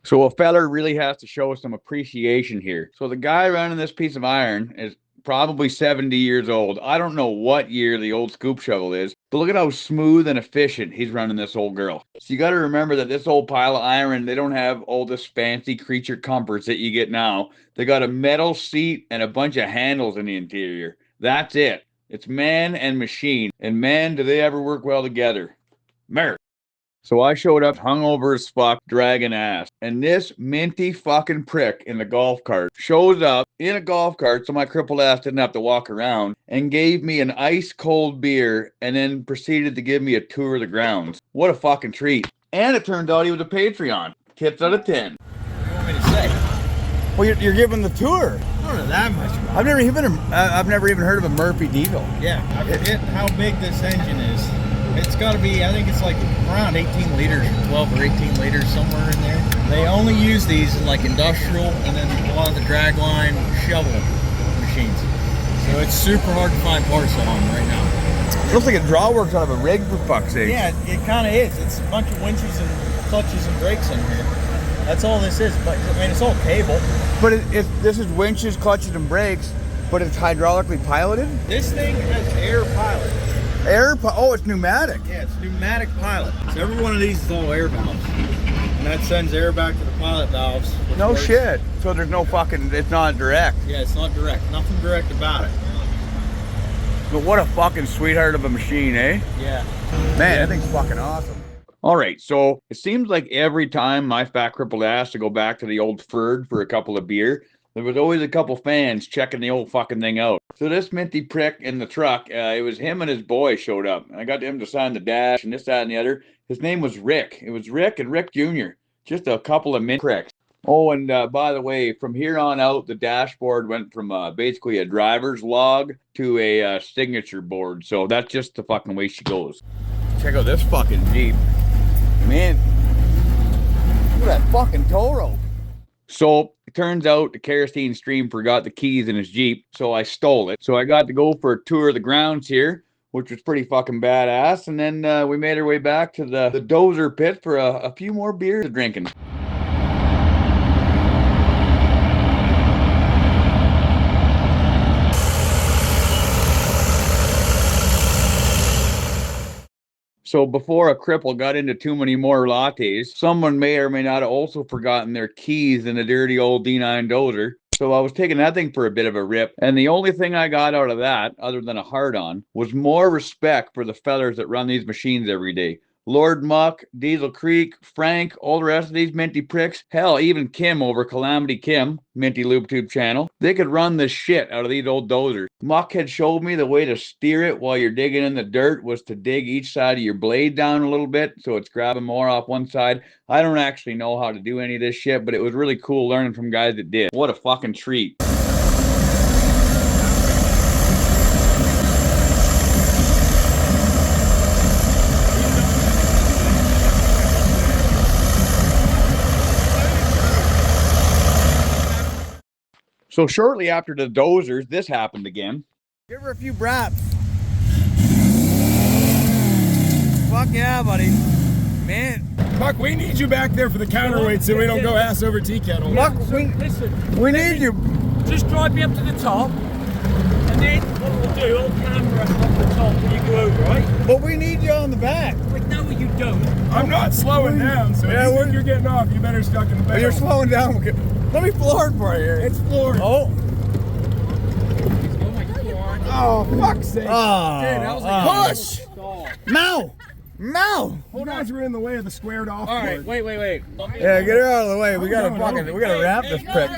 So a feller really has to show some appreciation here. So the guy running this piece of iron is probably 70 years old. I don't know what year the old scoop shovel is, but look at how smooth and efficient he's running this old girl. So you got to remember that this old pile of iron, they don't have all this fancy creature comforts that you get now. They got a metal seat and a bunch of handles in the interior. That's it. It's man and machine. And man, do they ever work well together. Merc. So I showed up hungover as fuck, dragging ass. And this minty fucking prick in the golf cart shows up in a golf cart so my crippled ass didn't have to walk around and gave me an ice cold beer and then proceeded to give me a tour of the grounds. What a fucking treat. And it turned out he was a Patreon. Tips out of 10. What do you want me to say? Well, you're giving the tour. I don't know that much about I've never even heard of a Murphy diesel. Yeah, I forget how big this engine is. It's got to be, I think it's like around 18 liters, 12 or 18 liters, somewhere in there. They only use these in like industrial and then a lot of the dragline shovel machines. So it's super hard to find parts on right now. It looks like a drawworks out of a rig, for fuck's sake. Yeah, it kind of is. It's a bunch of winches and clutches and brakes in here. That's all this is. But I mean, it's all cable. But this is winches, clutches, and brakes, but it's hydraulically piloted? This thing has air pilot. Oh, it's pneumatic. Yeah, it's pneumatic pilot. So every one of these is all air valves. And that sends air back to the pilot valves. No shit. So there's no fucking, it's not direct. Yeah, it's not direct. Nothing direct about it. But what a fucking sweetheart of a machine, eh? Yeah. Man, that thing's fucking awesome. All right, so it seems like every time my fat crippled ass to go back to the old Ferd for a couple of beer, there was always a couple fans checking the old fucking thing out. So this minty prick in the truck, it was him and his boy showed up. I got him to sign the dash and this, that, and the other. His name was Rick. It was Rick and Rick Jr. Just a couple of mint pricks. Oh, and by the way, from here on out, the dashboard went from basically a driver's log to a signature board. So that's just the fucking way she goes. Check out this fucking Jeep. Man, look at that fucking tow rope. So it turns out the kerosene stream forgot the keys in his Jeep, so I stole it. So I got to go for a tour of the grounds here, which was pretty fucking badass. And then we made our way back to the dozer pit for a few more beers drinking. So before a cripple got into too many more lattes, someone may or may not have also forgotten their keys in a dirty old D9 dozer. So I was taking that thing for a bit of a rip. And the only thing I got out of that, other than a hard-on, was more respect for the fellers that run these machines every day. Lord Muck, Diesel Creek, Frank, all the rest of these minty pricks. Hell, even Kim over Calamity Kim, Minty Lube Tube channel. They could run the shit out of these old dozers. Muck had showed me the way to steer it while you're digging in the dirt was to dig each side of your blade down a little bit so it's grabbing more off one side. I don't actually know how to do any of this shit, but it was really cool learning from guys that did. What a fucking treat. So shortly after the dozers, this happened again. Give her a few braps. Fuck yeah, buddy. Man. Muck, we need you back there for the counterweight so we don't go ass over tea kettle. Muck, we need you. Just drive me up to the top, and then what we'll do, I'll camera up the top when you go over, right? But we need you on the back. Wait, no, you don't. I'm not slowing down, so yeah, if you think you're getting off, you better stuck in the bed. You're slowing down. Let me floor it for you here. It's floored. Oh. Oh, fuck's sake. Oh. Dude, that was like push. No. No. You guys were in the way of the squared off. All right, wait. Yeah, get her out of the way. We gotta wrap this prick.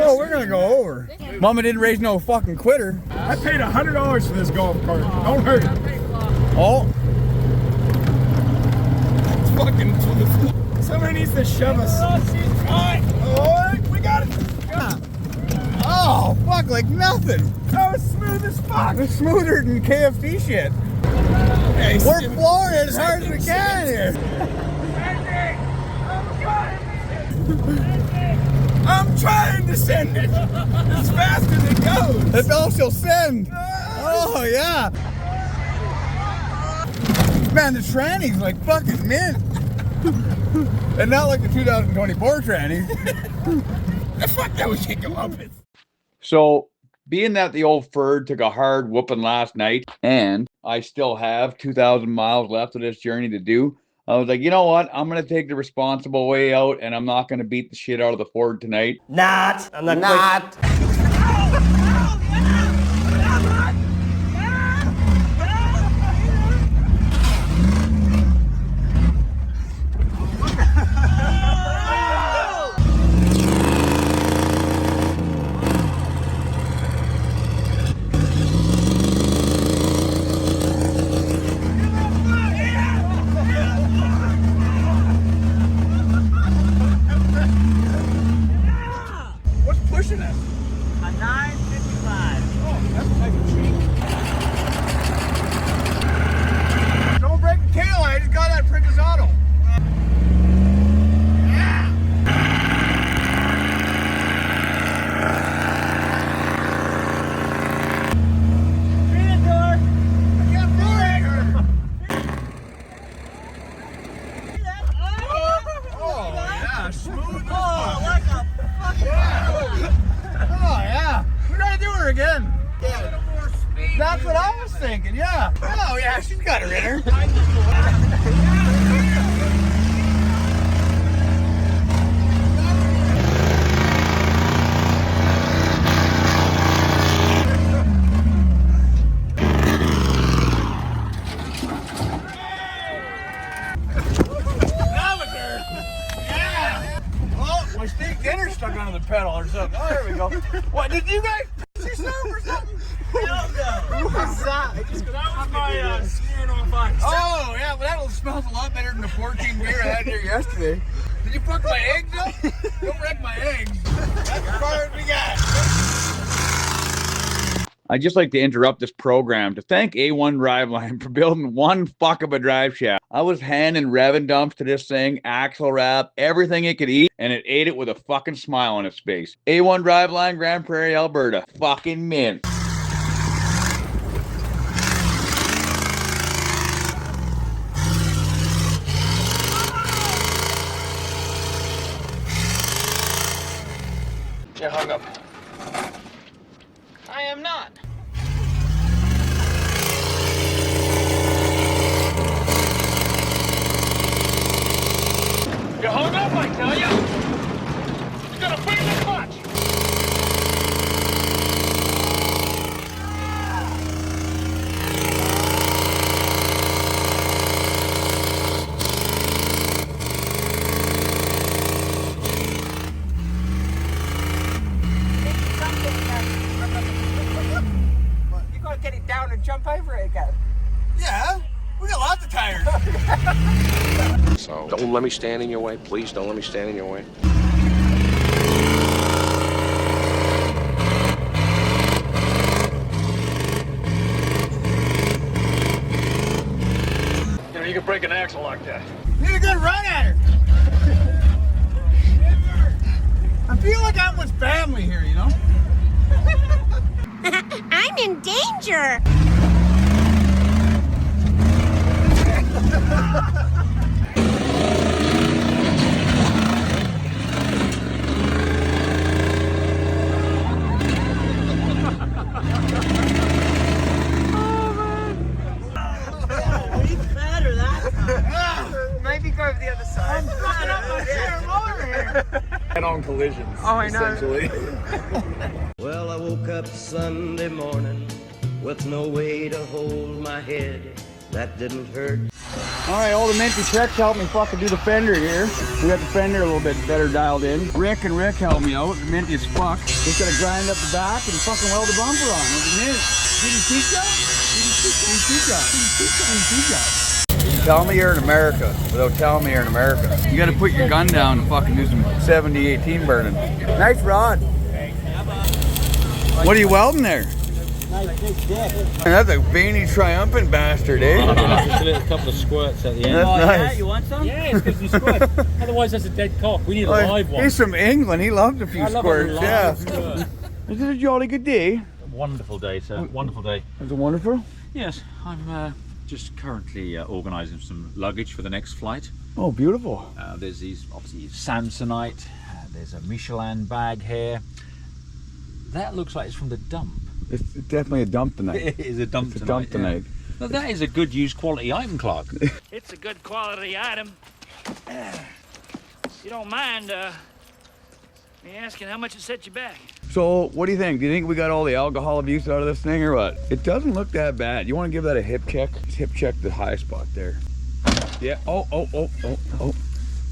Oh, we're gonna go over. Mama didn't raise no fucking quitter. I paid $100 for this golf cart. Don't hurt it. Oh. It's fucking. Somebody needs to shove us. Oh, we got it. Oh, fuck, like nothing. That was smooth as fuck. It's smoother than KFC shit. Hey, we're flooring it as hard as we can here. I'm trying to send it as fast as it goes. It's also send. Oh, yeah. Man, the tranny's like fucking mint. And not like the 2024 tranny. The fuck that we can't go up. So, being that the old Ferd took a hard whooping last night, and I still have 2,000 miles left of this journey to do, I was like, you know what? I'm going to take the responsible way out, and I'm not going to beat the shit out of the Ford tonight. I'm not. That's what I was thinking, yeah. Oh, yeah, she's got her in her. My steak dinner's stuck under the pedal or something. Oh, there we go. What, did you guys piss yourself or something? Hell no. What was that? That was my smearing off ice. Oh, yeah, but that smells a lot better than the 14 beer I had here yesterday. Did you fuck my eggs up? Don't wreck my eggs. That's as far as we got. I'd just like to interrupt this program to thank A1 Driveline for building one fuck of a drive shaft. I was handing revving dumps to this thing, axle wrap, everything it could eat, and it ate it with a fucking smile on its face. A1 Driveline, Grand Prairie, Alberta. Fucking mint. You hung up. I am not. You hung up, I tell you. You gotta bring the clutch. So don't let me stand in your way. Please don't let me stand in your way. You know, you can break an axle like that. Need a good run at her. I feel like I'm with family here, you know? I'm in danger. Maybe go over the other side. I'm flying up my chair over here. Head-on collisions. Oh, I know. Essentially. Well, I woke up Sunday morning with no way to hold my head. That didn't hurt. All right, all the minty tricks helped me fucking do the fender here. We got the fender a little bit better dialed in. Rick helped me out. Minty as fuck. Just gotta grind up the back and fucking weld the bumper on. Didn't teach ya? Tell me you're in America without telling me you're in America. You gotta put your gun down and fucking do some 70-18 burning. Nice rod. What are you welding there? That's a veiny, triumphant bastard, eh? Just a little couple of squirts at the end. That's nice. Yeah, you want some? Yeah, it's good to squirt. Otherwise, that's a dead cock. We need a live one. He's from England. He loved a few squirts. Yeah. Squirt. Is it a jolly good day? Wonderful day, sir. Wonderful day. Is it wonderful? Yes, I'm just currently organising some luggage for the next flight. Oh, beautiful. There's these, obviously, Samsonite. There's a Michelin bag here. That looks like it's from the dump. It's definitely a dump tonight. It is a dump tonight. Dump tonight. Yeah. Now that is a good used quality item, Clark. It's a good quality item. You don't mind me asking how much it set you back? So, what do you think? Do you think we got all the alcohol abuse out of this thing or what? It doesn't look that bad. You want to give that a hip check? Just hip check the high spot there. Yeah. Oh.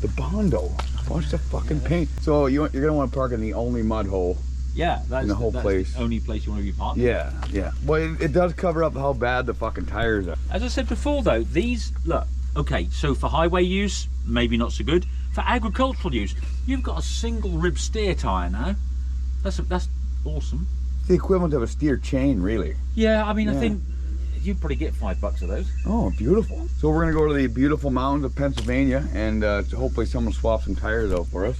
The Bondo. Watch the fucking paint. So you're gonna want to park in the only mud hole. Yeah, that's in the whole place. The only place you want to be parked. Yeah. Well, it does cover up how bad the fucking tires are. As I said before, though, these look okay. So for highway use, maybe not so good. For agricultural use, you've got a single rib steer tire now. That's awesome. It's the equivalent of a steer chain, really. Yeah, I mean, I think you'd probably get $5 of those. Oh, beautiful. So we're gonna go to the beautiful mountains of Pennsylvania, and hopefully someone will swap some tires out for us.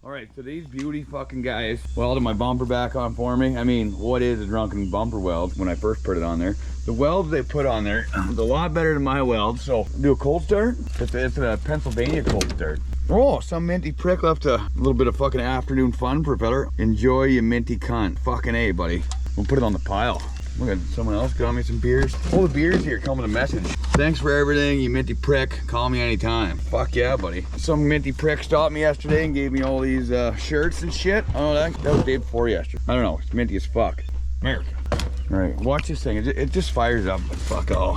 All right, so these beauty fucking guys welded my bumper back on for me. I mean, what is a drunken bumper weld when I first put it on there? The welds they put on there is a lot better than my weld. So do a cold start. It's a Pennsylvania cold start. Oh, some minty prick left a little bit of fucking afternoon fun, propeller. Enjoy, you minty cunt. Fucking A, buddy. We'll put it on the pile. Look at someone else got me some beers. All the beers here come with a message. Thanks for everything, you minty prick. Call me anytime. Fuck yeah, buddy. Some minty prick stopped me yesterday and gave me all these shirts and shit. Oh, that was the day before yesterday. I don't know. It's minty as fuck. America. All right, watch this thing. It just fires up. Fuck all.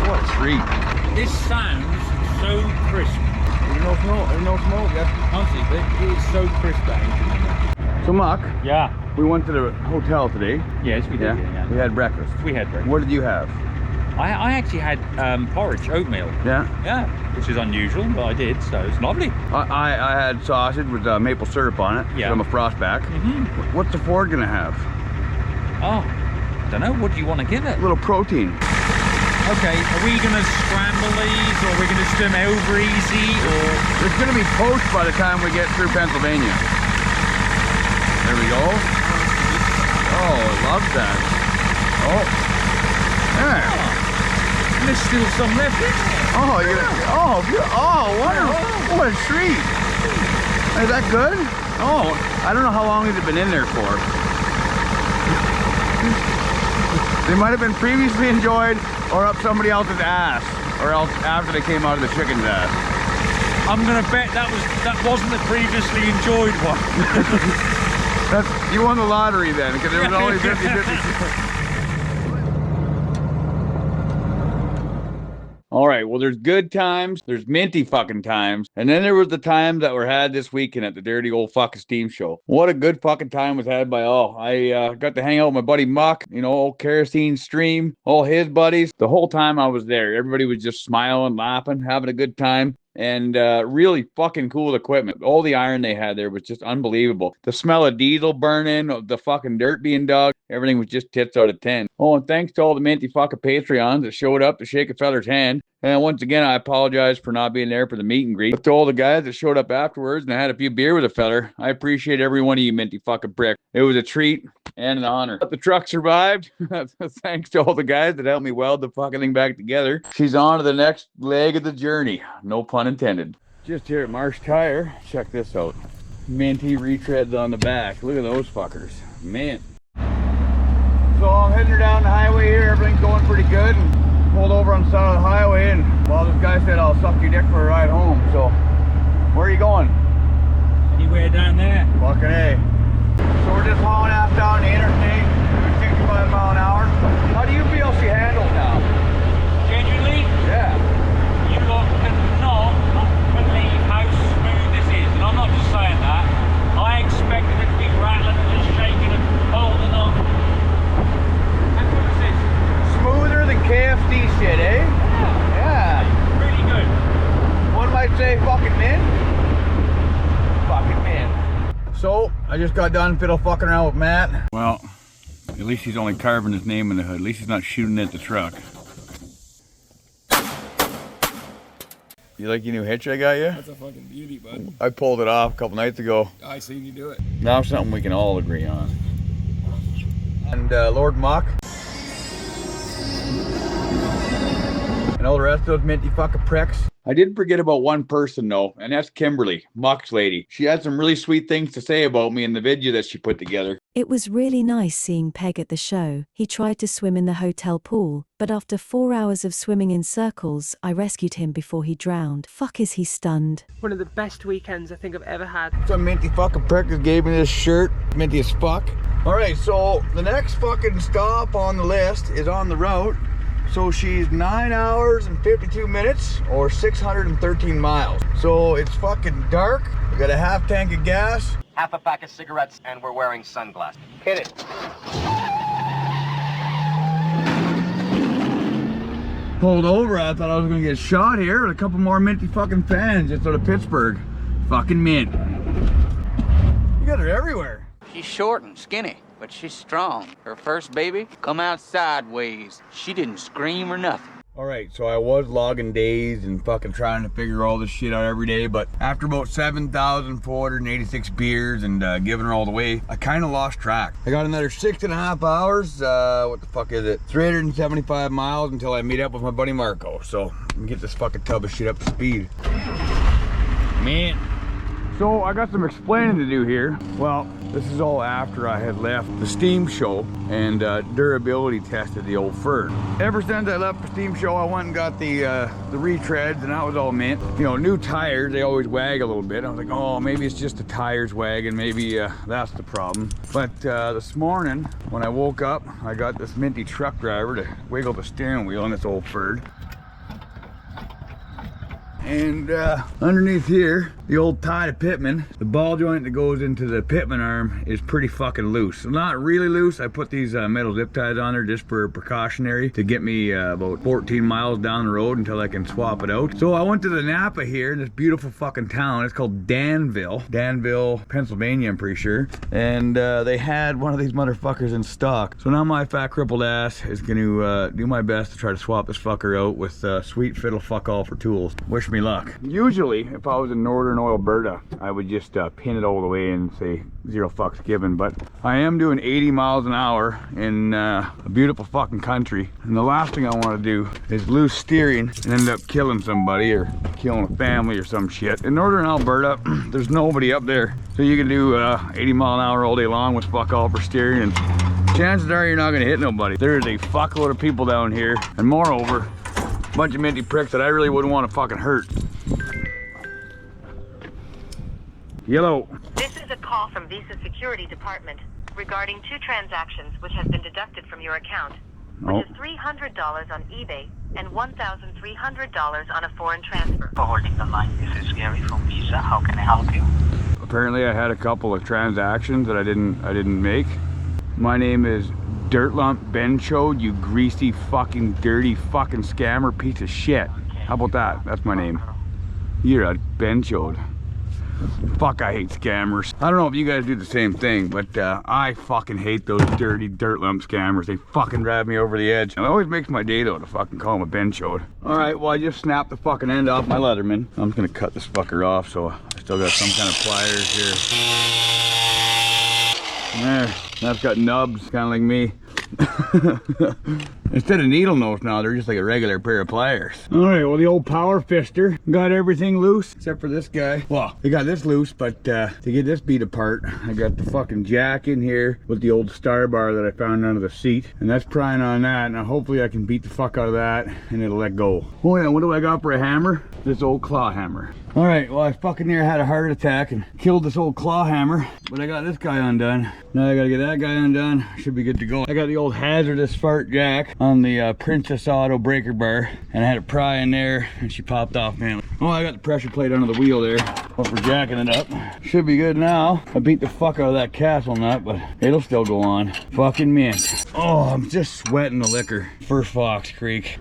What a treat. This sounds so crisp. There's no smoke. There's no smoke. Honestly, it is so crisp that So, Muck. Yeah. We went to the hotel today. Yes, we did. Yeah. We had breakfast. We had breakfast. What did you have? I actually had porridge, oatmeal. Yeah? Yeah, which is unusual, but I did, so it's lovely. I had sausage with maple syrup on it. Yeah. I'm a frostback. What's the Ford gonna have? Oh, I don't know. What do you want to give it? A little protein. Okay, are we gonna scramble these, or are we gonna just do them over easy, or? It's gonna be poached by the time we get through Pennsylvania. There we go. Oh, I love that. Oh. Yeah. And there's still some left in there. Oh, what a treat. Is that good? Oh, I don't know how long it's been in there for. They might have been previously enjoyed or up somebody else's ass, or else after they came out of the chicken's ass. I'm gonna bet that wasn't the previously enjoyed one. You won the lottery then, because it was only 50-50. All right, well, there's good times, there's minty fucking times, and then there was the times that were had this weekend at the dirty old fucking steam show. What a good fucking time was had by all. I got to hang out with my buddy Muck, you know, old Kerosene Stream, all his buddies. The whole time I was there, everybody was just smiling, laughing, having a good time. And really fucking cool equipment. All the iron they had there was just unbelievable. The smell of diesel burning, the fucking dirt being dug, everything was just tits out of 10. Oh, and thanks to all the minty fucking Patreons that showed up to shake a feller's hand. And once again, I apologize for not being there for the meet and greet. But to all the guys that showed up afterwards and I had a few beer with a feller, I appreciate every one of you minty fucking prick. It was a treat and an honor. But the truck survived. Thanks to all the guys that helped me weld the fucking thing back together. She's on to the next leg of the journey. No pun intended. Just here at Marsh Tire, check this out. Minty retreads on the back. Look at those fuckers. Man. So I'm heading her down the highway here. Everything's going pretty good. And pulled over on the side of the highway, and well, this guy said I'll suck your dick for a ride home. So where are you going? Anywhere down there. Fucking A. So we're just hauling ass down the interstate, doing 65 mile an hour. How do you feel she handles now? Genuinely? Yeah. You lot cannot believe how smooth this is. And I'm not just saying that. I expected it to be rattling and shaking and holding on. How good is this? Smoother than KFC shit, eh? Yeah. Really good. One might say fucking min. Fucking min. So, I just got done fiddle fucking around with Matt. Well, at least he's only carving his name in the hood. At least he's not shooting at the truck. You like your new hitch I got you? That's a fucking beauty, bud. I pulled it off a couple nights ago. I seen you do it. Now something we can all agree on. And Lord Mock. And all the rest of those minty fucking pricks. I did forget about one person though, and that's Kimberly, Muck's lady. She had some really sweet things to say about me in the video that she put together. It was really nice seeing Peg at the show. He tried to swim in the hotel pool, but after 4 hours of swimming in circles, I rescued him before he drowned. Fuck is he stunned. One of the best weekends I think I've ever had. Some minty fucking prick that gave me this shirt, minty as fuck. Alright, so the next fucking stop on the list is on the route. So she's 9 hours and 52 minutes or 613 miles. So it's fucking dark. We got a half tank of gas. Half a pack of cigarettes, and we're wearing sunglasses. Hit it. Pulled over, I thought I was gonna get shot here with a couple more minty fucking fans just out of Pittsburgh. Fucking mint. You got her everywhere. She's short and skinny, but she's strong. Her first baby come out sideways. She didn't scream or nothing. Alright, so I was logging days and fucking trying to figure all this shit out every day, but after about 7,486 beers and giving her all the way, I kind of lost track. I got another 6.5 hours, what the fuck is it? 375 miles until I meet up with my buddy Marco. So, let me get this fucking tub of shit up to speed. Man. So I got some explaining to do here. Well, this is all after I had left the steam show and durability tested the old Ferd. Ever since I left the steam show, I went and got the retreads, and that was all mint. You know, new tires, they always wag a little bit. I was like, oh, maybe it's just the tires wagging. Maybe that's the problem. But this morning, when I woke up, I got this minty truck driver to wiggle the steering wheel on this old Ferd. And underneath here, the old tie to pitman, the ball joint that goes into the pitman arm is pretty fucking loose. Not really loose. I put these metal zip ties on there just for precautionary to get me about 14 miles down the road until I can swap it out. So I went to the Napa here in this beautiful fucking town. It's called Danville, Pennsylvania, I'm pretty sure. And they had one of these motherfuckers in stock. So now my fat crippled ass is gonna do my best to try to swap this fucker out with sweet fiddle fuck all for tools. Wish me luck. Usually, if I was in northern Alberta, I would just pin it all the way and say zero fucks given, but I am doing 80 miles an hour in a beautiful fucking country, and the last thing I want to do is lose steering and end up killing somebody or killing a family or some shit. In northern Alberta, there's nobody up there, so you can do 80 mile an hour all day long with fuck all for steering, and chances are you're not going to hit nobody. There is a fuckload of people down here, and moreover, a bunch of minty pricks that I really wouldn't want to fucking hurt. Yellow. This is a call from Visa Security Department regarding 2 transactions which have been deducted from your account, which is $300 on eBay and $1,300 on a foreign transfer. For holding the line, this is Gary from Visa. How can I help you? Apparently I had a couple of transactions that I didn't make. My name is Dirt Lump Benchode, you greasy fucking dirty fucking scammer piece of shit. How about that? That's my name. You're a Benchode. Fuck, I hate scammers. I don't know if you guys do the same thing, but I fucking hate those dirty dirt lump scammers. They fucking drive me over the edge. It always makes my day though to fucking call them a Benchode. All right, well I just snapped the fucking end off my Leatherman. I'm just gonna cut this fucker off, so I still got some kind of pliers here. There, that's got nubs, kind of like me. Instead of needle nose now, they're just like a regular pair of pliers. All right, well the old power fister got everything loose except for this guy. Well, they got this loose, but to get this beat apart, I got the fucking jack in here with the old star bar that I found under the seat, and that's prying on that. Now hopefully I can beat the fuck out of that and it'll let go. Oh yeah, what do I got for a hammer? This old claw hammer. All right, well I fucking near had a heart attack and killed this old claw hammer, but I got this guy undone. Now I gotta get that guy undone. Should be good to go. I got the old hazardous fart jack on the Princess Auto breaker bar, and I had it pry in there and she popped off, man. Oh, I got the pressure plate under the wheel there. Well, for jacking it up. Should be good now. I beat the fuck out of that castle nut, but it'll still go on. Fucking mint. Oh, I'm just sweating the liquor. First Fox Creek.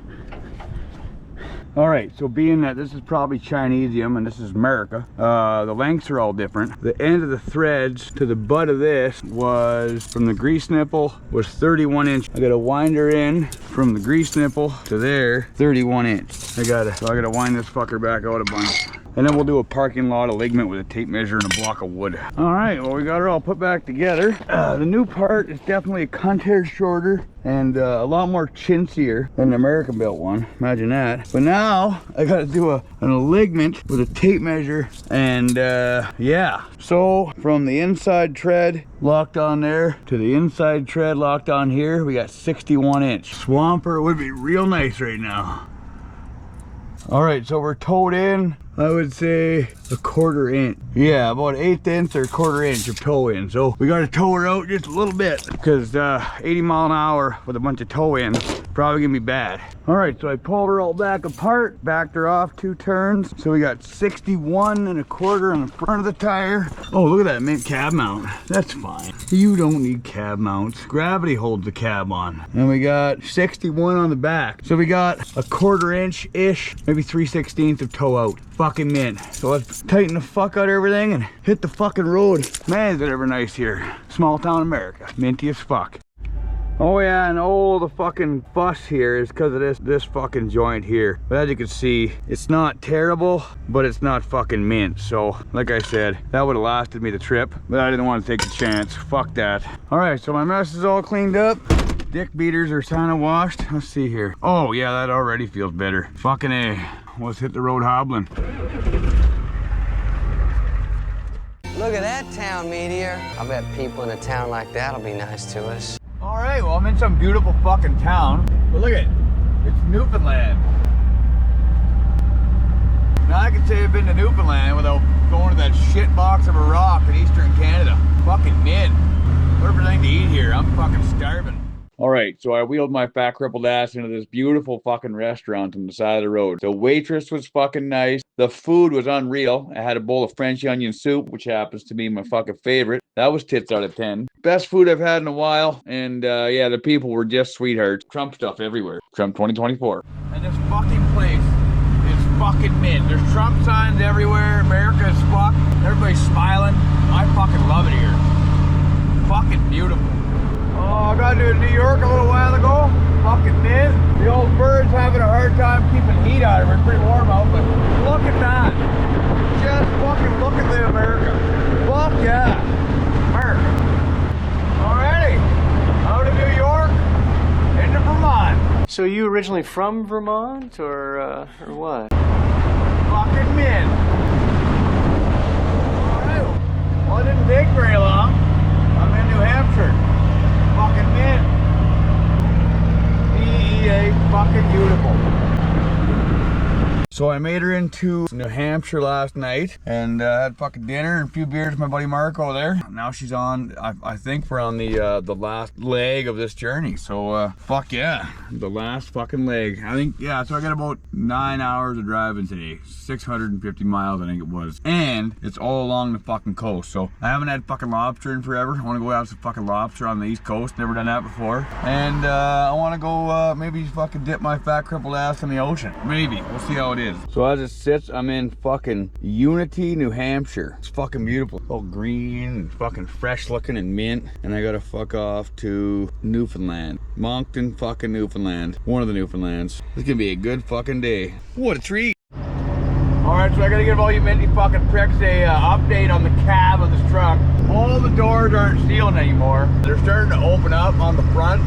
All right, so being that this is probably Chinesium and this is America, the lengths are all different. The end of the threads to the butt of this was, from the grease nipple, was 31 inch. I got a winder in from the grease nipple to there, 31 inch. So I gotta wind this fucker back out a bunch. And then we'll do a parking lot alignment with a tape measure and a block of wood. All right, well we got her all put back together. The new part is definitely a cunt hair shorter and a lot more chintzier than the American built one. Imagine that. But now I gotta do an alignment with a tape measure and yeah. So from the inside tread locked on there to the inside tread locked on here, we got 61 inch. Swamper would be real nice right now. All right, so we're towed in, I would say a 1/4 inch. Yeah, about 1/8 inch or 1/4 inch of tow in. So we got to tow her out just a little bit because 80 mile an hour with a bunch of tow in probably gonna be bad. All right, so I pulled her all back apart, backed her off 2 turns. So we got 61 1/4 on the front of the tire. Oh, look at that mint cab mount. That's fine. You don't need cab mounts. Gravity holds the cab on. And we got 61 on the back. So we got a 1/4 inch-ish, maybe 3/16 of tow out. Fucking mint. So let's tighten the fuck out of everything and hit the fucking road. Man, is it ever nice here. Small town America. Minty as fuck. Oh yeah, and all the fucking fuss here is because of this fucking joint here. But as you can see, it's not terrible, but it's not fucking mint. So, like I said, that would have lasted me the trip, but I didn't want to take the chance. Fuck that. All right, so my mess is all cleaned up. Dick beaters are kind of washed. Let's see here. Oh yeah, that already feels better. Fucking A. Let's hit the road hobbling. Look at that town meteor. I bet people in a town like that'll be nice to us. All right, well, I'm in some beautiful fucking town. But look at it. It's Newfoundland. Now I can say I've been to Newfoundland without going to that shit box of a rock in eastern Canada. Fucking mint. What everything to eat here? I'm fucking starving. All right, so I wheeled my fat crippled ass into this beautiful fucking restaurant on the side of the road. The waitress was fucking nice. The food was unreal. I had a bowl of French onion soup, which happens to be my fucking favorite. That was tits out of 10. Best food I've had in a while. And yeah, the people were just sweethearts. Trump stuff everywhere. Trump 2024. And this fucking place is fucking mint. There's Trump signs everywhere. America is fucked. Everybody's smiling. I fucking love it here. Fucking beautiful. Oh, I got to New York a little while ago. Fucking mint. The old Ferd's having a hard time keeping heat out of it. It's pretty warm out, but look at that. Just fucking look at the America. Fuck yeah. America. Alrighty. Out of New York into Vermont. So you originally from Vermont or what? Fucking mint. Alright. Well, it didn't take very long. I'm in New Hampshire. Fucking mint. PEA, fucking beautiful. So I made her into New Hampshire last night and had fucking dinner and a few beers with my buddy Marco there. Now she's on, I think we're on the last leg of this journey. So fuck yeah, the last fucking leg. I think, yeah, so I got about 9 hours of driving today. 650 miles I think it was. And it's all along the fucking coast. So I haven't had fucking lobster in forever. I want to go have some fucking lobster on the East Coast. Never done that before. And I want to go maybe fucking dip my fat crippled ass in the ocean. Maybe, we'll see how it is. So as it sits, I'm in fucking Unity, New Hampshire. It's fucking beautiful. It's all green and fucking fresh looking and mint. And I gotta fuck off to Newfoundland. Moncton fucking Newfoundland. One of the Newfoundlands. It's gonna be a good fucking day. What a treat. Alright, so I gotta give all you minty fucking pricks a update on the cab of this truck. All the doors aren't sealed anymore. They're starting to open up on the front.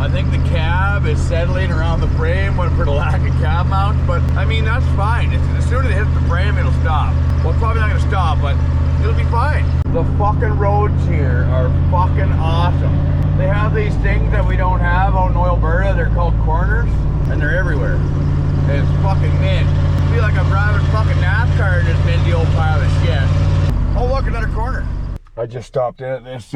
I think the cab is settling around the frame for the lack of cab mount, but I mean, that's fine. As soon as it hits the frame, it'll stop. Well, it's probably not gonna stop, but it'll be fine. The fucking roads here are fucking awesome. They have these things that we don't have out in Alberta. They're called corners, and they're everywhere. And it's fucking mint. I feel like I'm driving fucking NASCAR in this minty old pile of shit. Oh, look, another corner. I just stopped in at this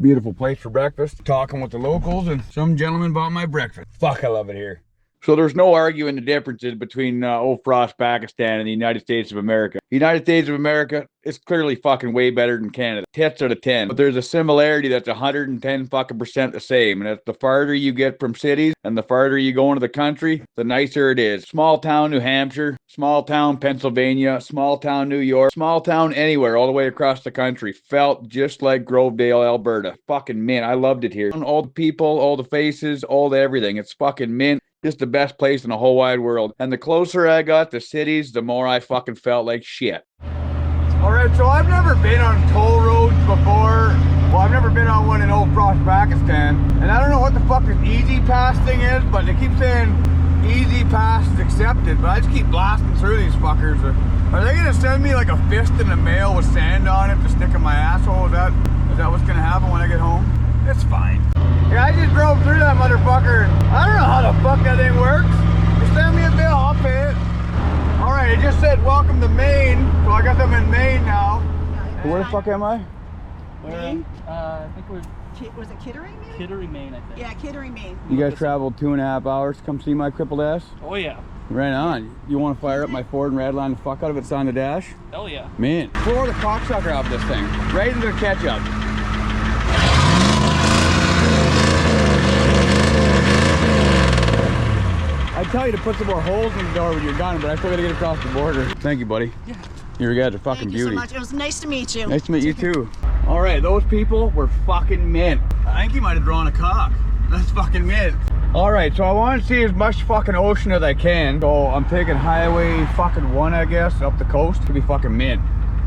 beautiful place for breakfast, talking with the locals, and some gentleman bought my breakfast. Fuck, I love it here. So there's no arguing the differences between old Frost, Pakistan and the United States of America. The United States of America is clearly fucking way better than Canada. 10 out of 10. But there's a similarity that's 110 fucking % the same. And that's the farther you get from cities and the farther you go into the country, the nicer it is. Small town New Hampshire, small town Pennsylvania, small town New York, small town anywhere all the way across the country. Felt just like Grovedale, Alberta. Fucking mint. I loved it here. All the people, all the faces, all the everything. It's fucking mint. Just the best place in the whole wide world. And the closer I got to cities, the more I fucking felt like shit. Alright, so I've never been on toll roads before. Well, I've never been on one in old Frost, Pakistan. And I don't know what the fuck this Easy Pass thing is, but they keep saying Easy Pass is accepted, but I just keep blasting through these fuckers. Are they gonna send me like a fist in the mail with sand on it to stick in my asshole? Is that what's gonna happen when I get home? It's fine. Yeah, I just drove through that motherfucker. I don't know how the fuck that thing works. Just send me a bill, I'll pay it. Alright, it just said welcome to Maine, so I guess I'm in Maine now. Where the fuck am I? Maine? I think we're... Was it Kittery, Maine? Kittery, Maine, I think. Yeah, Kittery, Maine. You guys traveled 2.5 hours to come see my crippled ass? Oh, yeah. Right on. You want to fire up my Ford and ratline the fuck out of it? It's on the dash? Oh, yeah. Man, pour the cocksucker out of this thing. Right into the ketchup. I'd tell you to put some more holes in the door with your gun, but I still gotta get across the border. Thank you, buddy. Yeah. You guys are fucking beauty. Thank you so much. It was nice to meet you. Nice to meet you too. All right, those people were fucking mint. I think he might have drawn a cock. That's fucking mint. All right, so I want to see as much fucking ocean as I can. So I'm taking Highway fucking 1, I guess, up the coast to be fucking mint.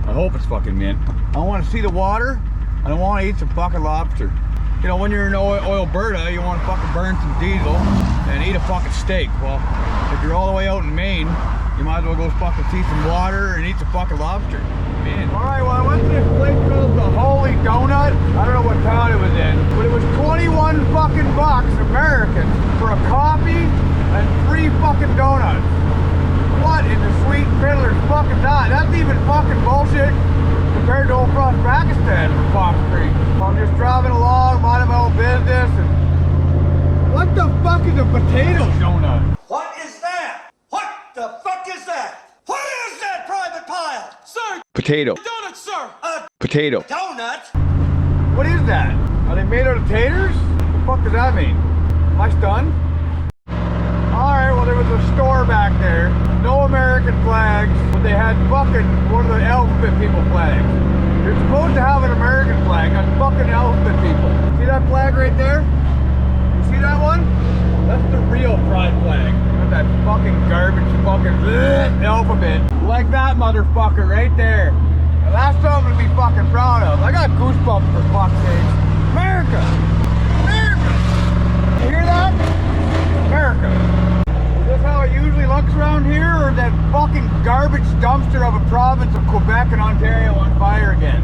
I hope it's fucking mint. I want to see the water, and I want to eat some fucking lobster. You know, when you're in Alberta, you want to fucking burn some diesel and eat a fucking steak. Well, if you're all the way out in Maine, you might as well go fucking see some water and eat some fucking lobster. Man. All right, well, I went to this place called the Holy Donut. I don't know what town it was in, but it was 21 fucking bucks American for a coffee and 3 fucking donuts. What in the sweet fiddler's fucking not? That's even fucking bullshit compared to old Frost, Pakistan for Fox Creek. I'm just driving along, minding my own business, and what the fuck is a potato donut? What is that? What the fuck is that? What is that, Private Pile? Sir! Potato. Donuts, sir! Potato. Donut? What is that? Are they made out of taters? What the fuck does that mean? Am I stunned? Alright, well there was a store back there. No American flags, but they had fucking one of the alphabet people flags. You're supposed to have an American flag, not fucking alphabet people. See that flag right there? You see that one? That's the real pride flag. Not that fucking garbage fucking alphabet. Like that motherfucker right there. Now that's something to be fucking proud of. I got goosebumps for fuck's sake. America! America! You hear that? America. Is this how it usually looks around here, or that fucking garbage dumpster of a province of Quebec and Ontario on fire again?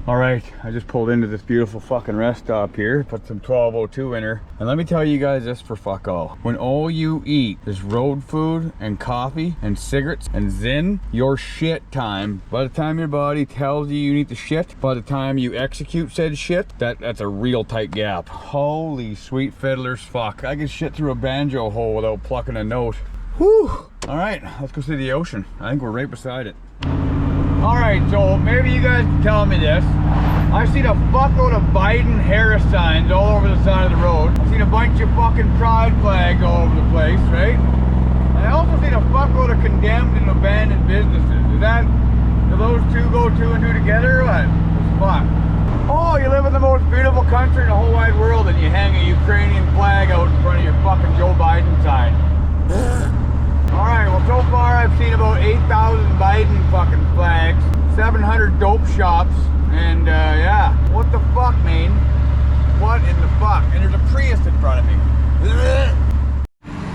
Alright, Alright, I just pulled into this beautiful fucking rest stop here, put some 1202 in her, and let me tell you guys this for fuck all. When all you eat is road food and coffee and cigarettes and zin, your shit time, by the time your body tells you need to shit, by the time you execute said shit, that's a real tight gap. Holy sweet fiddlers, fuck. I can shit through a banjo hole without plucking a note. Whew! Alright, let's go see the ocean. I think we're right beside it. Alright, so maybe you guys can tell me this. I've seen a fuckload of Biden-Harris signs all over the side of the road. I've seen a bunch of fucking pride flags all over the place, right? And I also seen a fuckload of condemned and abandoned businesses. Do those two go two and two together or what? Fuck. Oh, you live in the most beautiful country in the whole wide world and you hang a Ukrainian flag out in front of your fucking Joe Biden sign. Alright, well so far I've seen about 8,000 Biden fucking flags, 700 dope shops, and yeah. What the fuck, man? What in the fuck? And there's a Prius in front of me.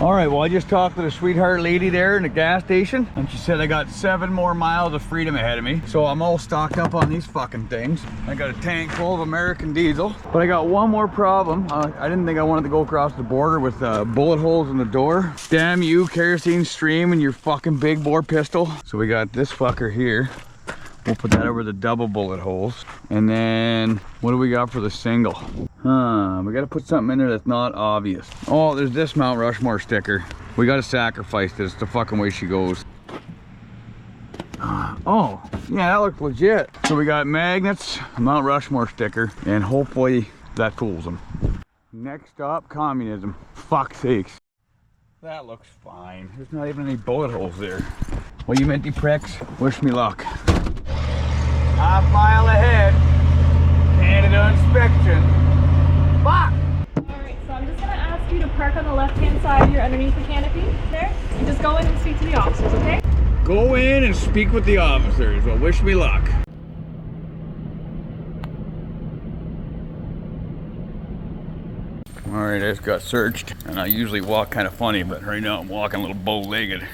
Alright, well I just talked to the sweetheart lady there in the gas station, and she said I got 7 more miles of freedom ahead of me. So I'm all stocked up on these fucking things. I got a tank full of American diesel. But I got one more problem. I didn't think I wanted to go across the border with bullet holes in the door. Damn you, kerosene stream and your fucking big bore pistol. So we got this fucker here. We'll put that over the double bullet holes. And then, what do we got for the single? We gotta put something in there that's not obvious. Oh, there's this Mount Rushmore sticker. We gotta sacrifice this, the fucking way she goes. Oh, yeah, that looks legit. So we got magnets, a Mount Rushmore sticker, and hopefully that fools them. Next up, communism. Fuck's sakes. That looks fine. There's not even any bullet holes there. Well, you minty pricks, wish me luck. Half mile ahead, Canada inspection. Fuck! Alright, so I'm just gonna ask you to park on the left-hand side here underneath the canopy there, and just go in and speak to the officers, okay? Go in and speak with the officers. Well, wish me luck. Alright, I just got searched, and I usually walk kind of funny, but right now I'm walking a little bow-legged.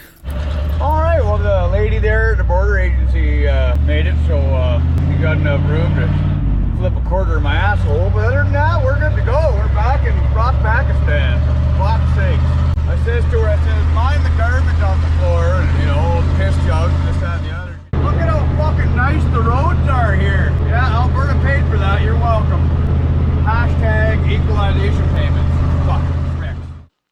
Alright, well the lady there at the border agency made it, so we got enough room to flip a quarter of my asshole, but other than that, we're good to go. We're back in Pakistan, for fuck's sakes. I says to her, I says, mind the garbage on the floor, and you know, piss jugs and this, that, and the other. Look at how fucking nice the roads are here. Yeah, Alberta paid for that, you're welcome. Hashtag equalization payments. Fuck.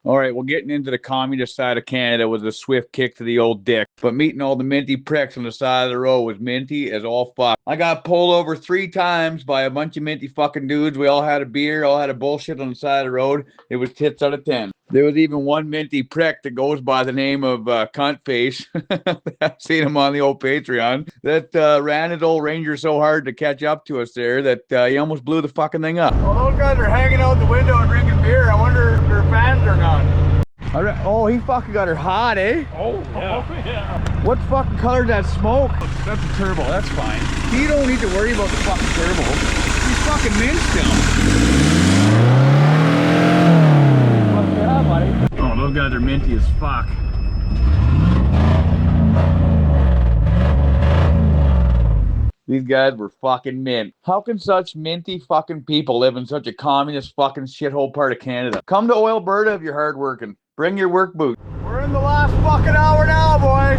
Alright, well getting into the communist side of Canada was a swift kick to the old dick. But meeting all the minty pricks on the side of the road was minty as all fuck. I got pulled over 3 times by a bunch of minty fucking dudes. We all had a beer, all had a bullshit on the side of the road. It was tits out of 10. There was even one minty prick that goes by the name of Cunt Face. I've seen him on the old Patreon. That ran his old Ranger so hard to catch up to us there that he almost blew the fucking thing up. Well, those guys are hanging out the window and drinking beer. I wonder if they're fans or not. Oh, he fucking got her hot, eh? Oh, yeah. What fucking color is that smoke? That's a turbo, that's fine. You don't need to worry about the fucking turbo. He's fucking mint still. Oh, those guys are minty as fuck. These guys were fucking mint. How can such minty fucking people live in such a communist fucking shithole part of Canada? Come to Alberta if you're hardworking. Bring your work boot. We're in the last fucking hour now, boys.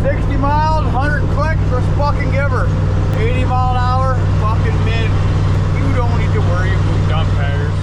60 miles, 100 clicks, let's fucking give her. 80 mile an hour, fucking mint. You don't need to worry about dump tires.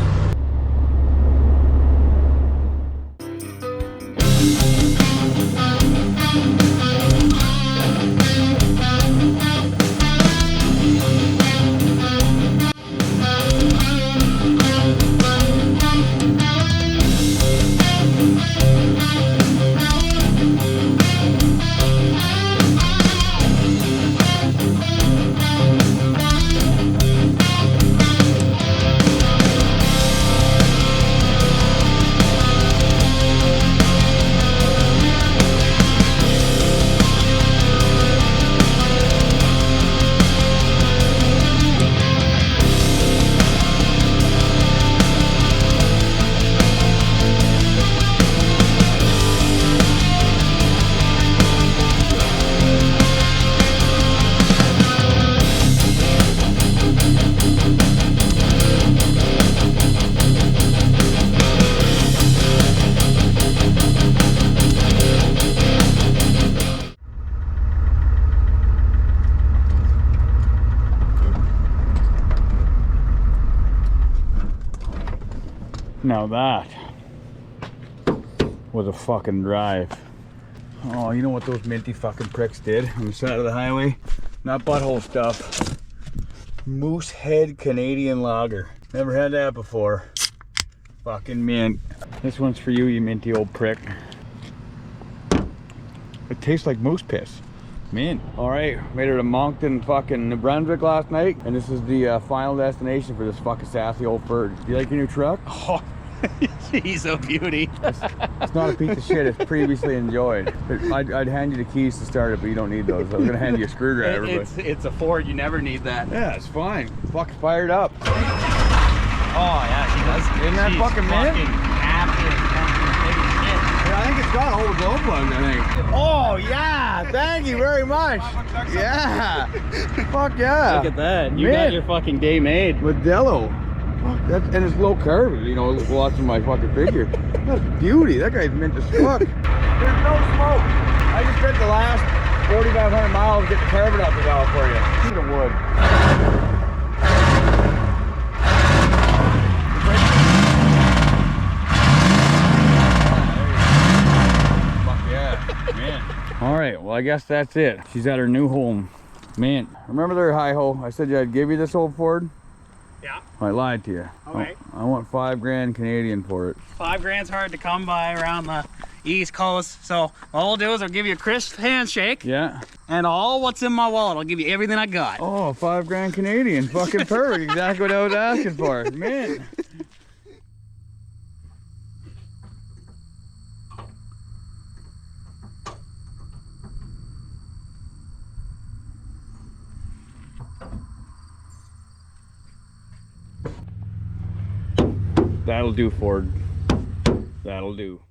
Now that was a fucking drive. Oh, you know what those minty fucking pricks did on the side of the highway? Not butthole stuff. Moosehead Canadian lager. Never had that before. Fucking mint. This one's for you, you minty old prick. It tastes like moose piss. Mint. Alright, made it to Moncton, fucking New Brunswick last night, and this is the final destination for this fucking sassy old Ferd. Do you like your new truck? Oh, he's a beauty. It's not a piece of shit, it's previously enjoyed. I'd hand you the keys to start it, but you don't need those. I was gonna hand you a screwdriver. It's a Ford, you never need that. Yeah, it's fine. Fucking fired up. Oh yeah, she does. Isn't that fucking mint? Yeah, I think it's got all the glow plugs, I think. Oh yeah, thank you very much. Yeah. Fuck yeah. Look at that. You got your fucking day made. Modelo. Fuck, that's, and it's low carb, you know, watching my fucking figure. That's beauty. That guy's mint as fuck. There's no smoke. I just spent the last 4,500 miles to get the carbon out the valve for you. Piece of wood. All right, well, I guess that's it. She's at her new home. Man, remember there, hi-ho, I said I'd give you this old Ford? Yeah. I lied to you. Okay. I want 5 grand Canadian for it. 5 grand's hard to come by around the East Coast. So all I'll do is I'll give you a crisp handshake. Yeah. And all what's in my wallet, I'll give you everything I got. Oh, 5 grand Canadian. Fucking perfect. Exactly what I was asking for. Man. That'll do, Ford. That'll do.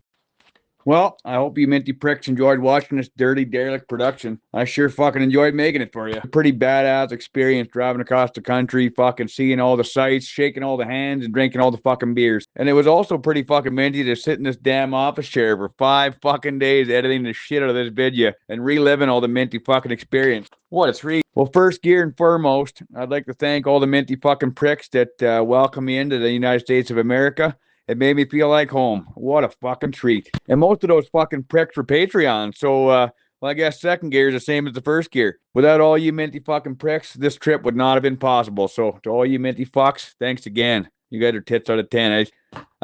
Well, I hope you minty pricks enjoyed watching this dirty derelict production. I sure fucking enjoyed making it for you. A pretty badass experience driving across the country, fucking seeing all the sights, shaking all the hands, and drinking all the fucking beers. And it was also pretty fucking minty to sit in this damn office chair for 5 fucking days editing the shit out of this video and reliving all the minty fucking experience. What a treat. Well, first gear and foremost, I'd like to thank all the minty fucking pricks that welcome me into the United States of America. It made me feel like home. What a fucking treat. And most of those fucking pricks were Patreon. So, well, I guess second gear is the same as the first gear. Without all you minty fucking pricks, this trip would not have been possible. So, to all you minty fucks, thanks again. You guys are tits out of 10. I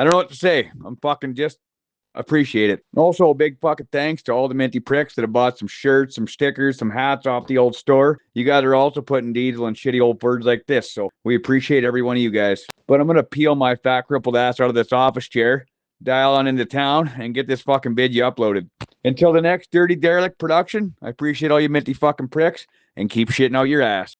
don't know what to say. I'm fucking just appreciate it. Also, a big fucking thanks to all the minty pricks that have bought some shirts, some stickers, some hats off the old store. You guys are also putting diesel in shitty old birds like this, so we appreciate every one of you guys. But I'm gonna peel my fat crippled ass out of this office chair, dial on into town, and get this fucking video uploaded. Until the next Dirty Derelict production, I appreciate all you minty fucking pricks, and keep shitting out your ass.